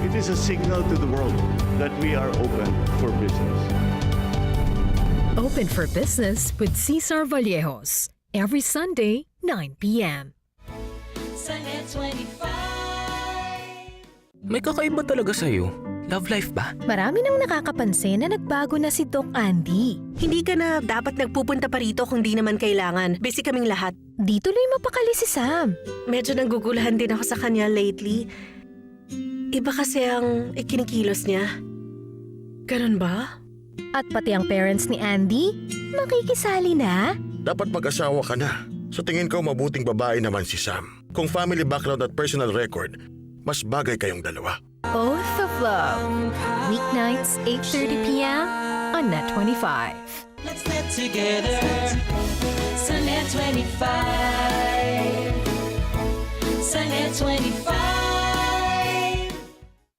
It is a signal to the world that we are open for business. Open for Business with Cesar Vallejos. Every Sunday, 9 p.m. May kakaiba talaga sa'yo. Love life ba? Marami nang nakakapansin na nagbago na si Doc Andy. Hindi ka na dapat nagpupunta pa rito kung di naman kailangan. Busy kaming lahat. Di tuloy mapakali si Sam. Medyo nagugulahan din ako sa kanya lately. Iba kasi ang ikinikilos niya. Ganun ba? At pati ang parents ni Andy, makikisali na. Dapat mag-asawa ka na. Sa tingin ko, mabuting babae naman si Sam. Kung family background at personal record, mas bagay kayong dalawa. Oath of Love. Weeknights, 8:30 p.m. on Net25. Let's net together sa Net25. Sa Net25.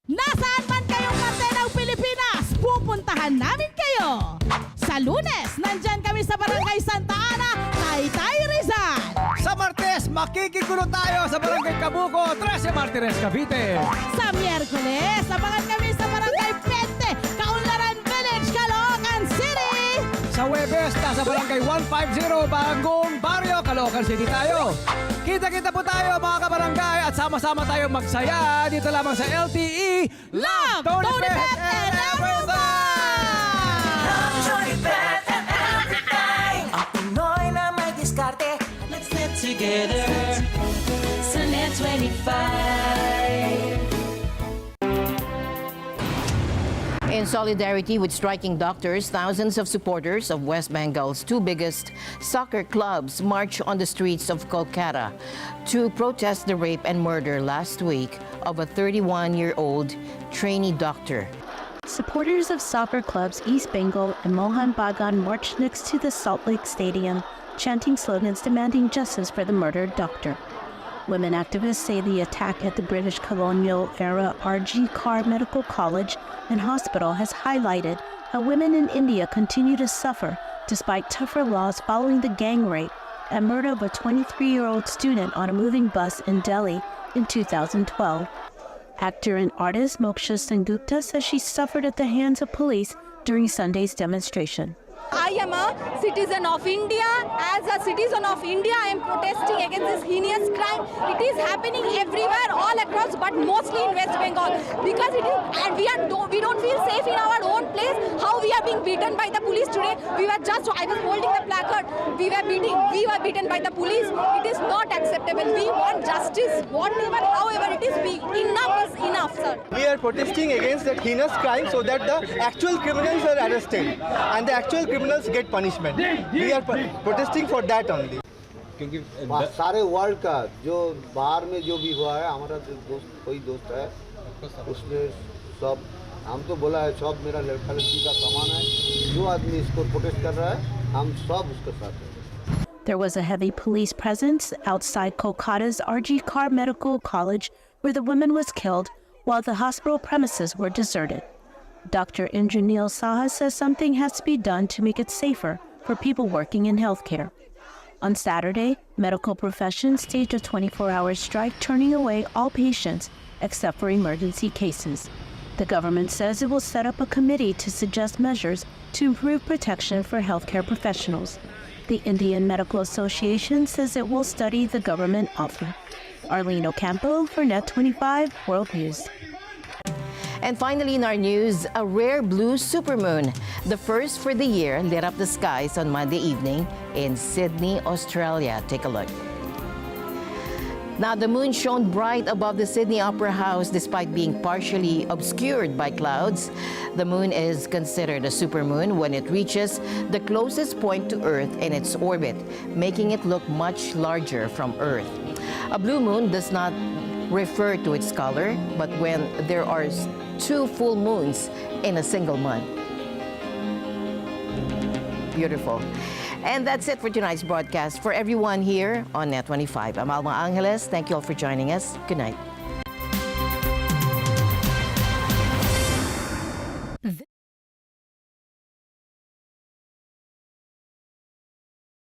Nasaan man kayong parte ng Pilipinas, pupuntahan namin kayo. Sa Lunes, nandyan kami sa Barangay Santa Ana, Taytay, Rizal. Sa Martes, makikigulo tayo sa Barangay Cabuco, 13 Martires, Cavite. Sa Miyerkules, abangan kami sa Barangay Pente, Kaunlaran Village, Caloocan City. Sa Huwebes, nasa barangay 150, Bagong Barrio, Caloocan City tayo. Kita-kita po tayo mga kabarangay at sama-sama tayong magsaya dito lamang sa LTE Love, Tony Pet, and everything! Love, Tony Pet, and everything! Ang Pinoy na may diskarte, let's live together sa Net 25. In solidarity with striking doctors, thousands of supporters of West Bengal's two biggest soccer clubs marched on the streets of Kolkata to protest the rape and murder last week of a 31-year-old trainee doctor. Supporters of soccer clubs East Bengal and Mohan Bagan marched next to the Salt Lake Stadium, chanting slogans demanding justice for the murdered doctor. Women activists say the attack at the British colonial-era RG Kar Medical College and Hospital has highlighted how women in India continue to suffer despite tougher laws following the gang rape and murder of a 23-year-old student on a moving bus in Delhi in 2012. Actor and artist Moksha Sengupta says she suffered at the hands of police during Sunday's demonstration. I am a citizen of India. As a citizen of India, I am protesting against this heinous crime. It is happening everywhere, all across, but mostly in West Bengal. Because it is, and we don't feel safe in our own place. How we are being beaten by the police today? I was holding the placard. We were beaten by the police. It is not acceptable. We want justice, whatever, however it is. Enough is enough, sir. We are protesting against that heinous crime so that the actual criminals are arrested and the actual criminals get punishment. We are protesting for that only. क्योंकि सारे वर्ल्ड का जो बाहर में जो भी हुआ है हमारा दोस्त कोई दोस्त है उसने सब हम तो बोला है सब मेरा लड़का लड़की का सामान है जो आदमी इसको प्रोटेस्ट कर रहा है हम सब उसके साथ हैं. There was a heavy police presence outside Kolkata's RG Kar Medical College where the woman was killed while the hospital premises were deserted. Dr. Indranil Saha says something has to be done to make it safer for people working in healthcare. On Saturday, medical professions staged a 24-hour strike, turning away all patients except for emergency cases. The government says it will set up a committee to suggest measures to improve protection for healthcare professionals. The Indian Medical Association says it will study the government offer. Arlene Ocampo for Net 25 World News. And finally in our news, a rare blue supermoon, the first for the year, lit up the skies on Monday evening in Sydney, Australia. Take a look. Now, the moon shone bright above the Sydney Opera House despite being partially obscured by clouds. The moon is considered a supermoon when it reaches the closest point to Earth in its orbit, making it look much larger from Earth. A blue moon does not refer to its color, but when there are two full moons in a single month. Beautiful. And that's it for tonight's broadcast. For everyone here on Net 25, I'm Alma Angeles. Thank you all for joining us. Good night.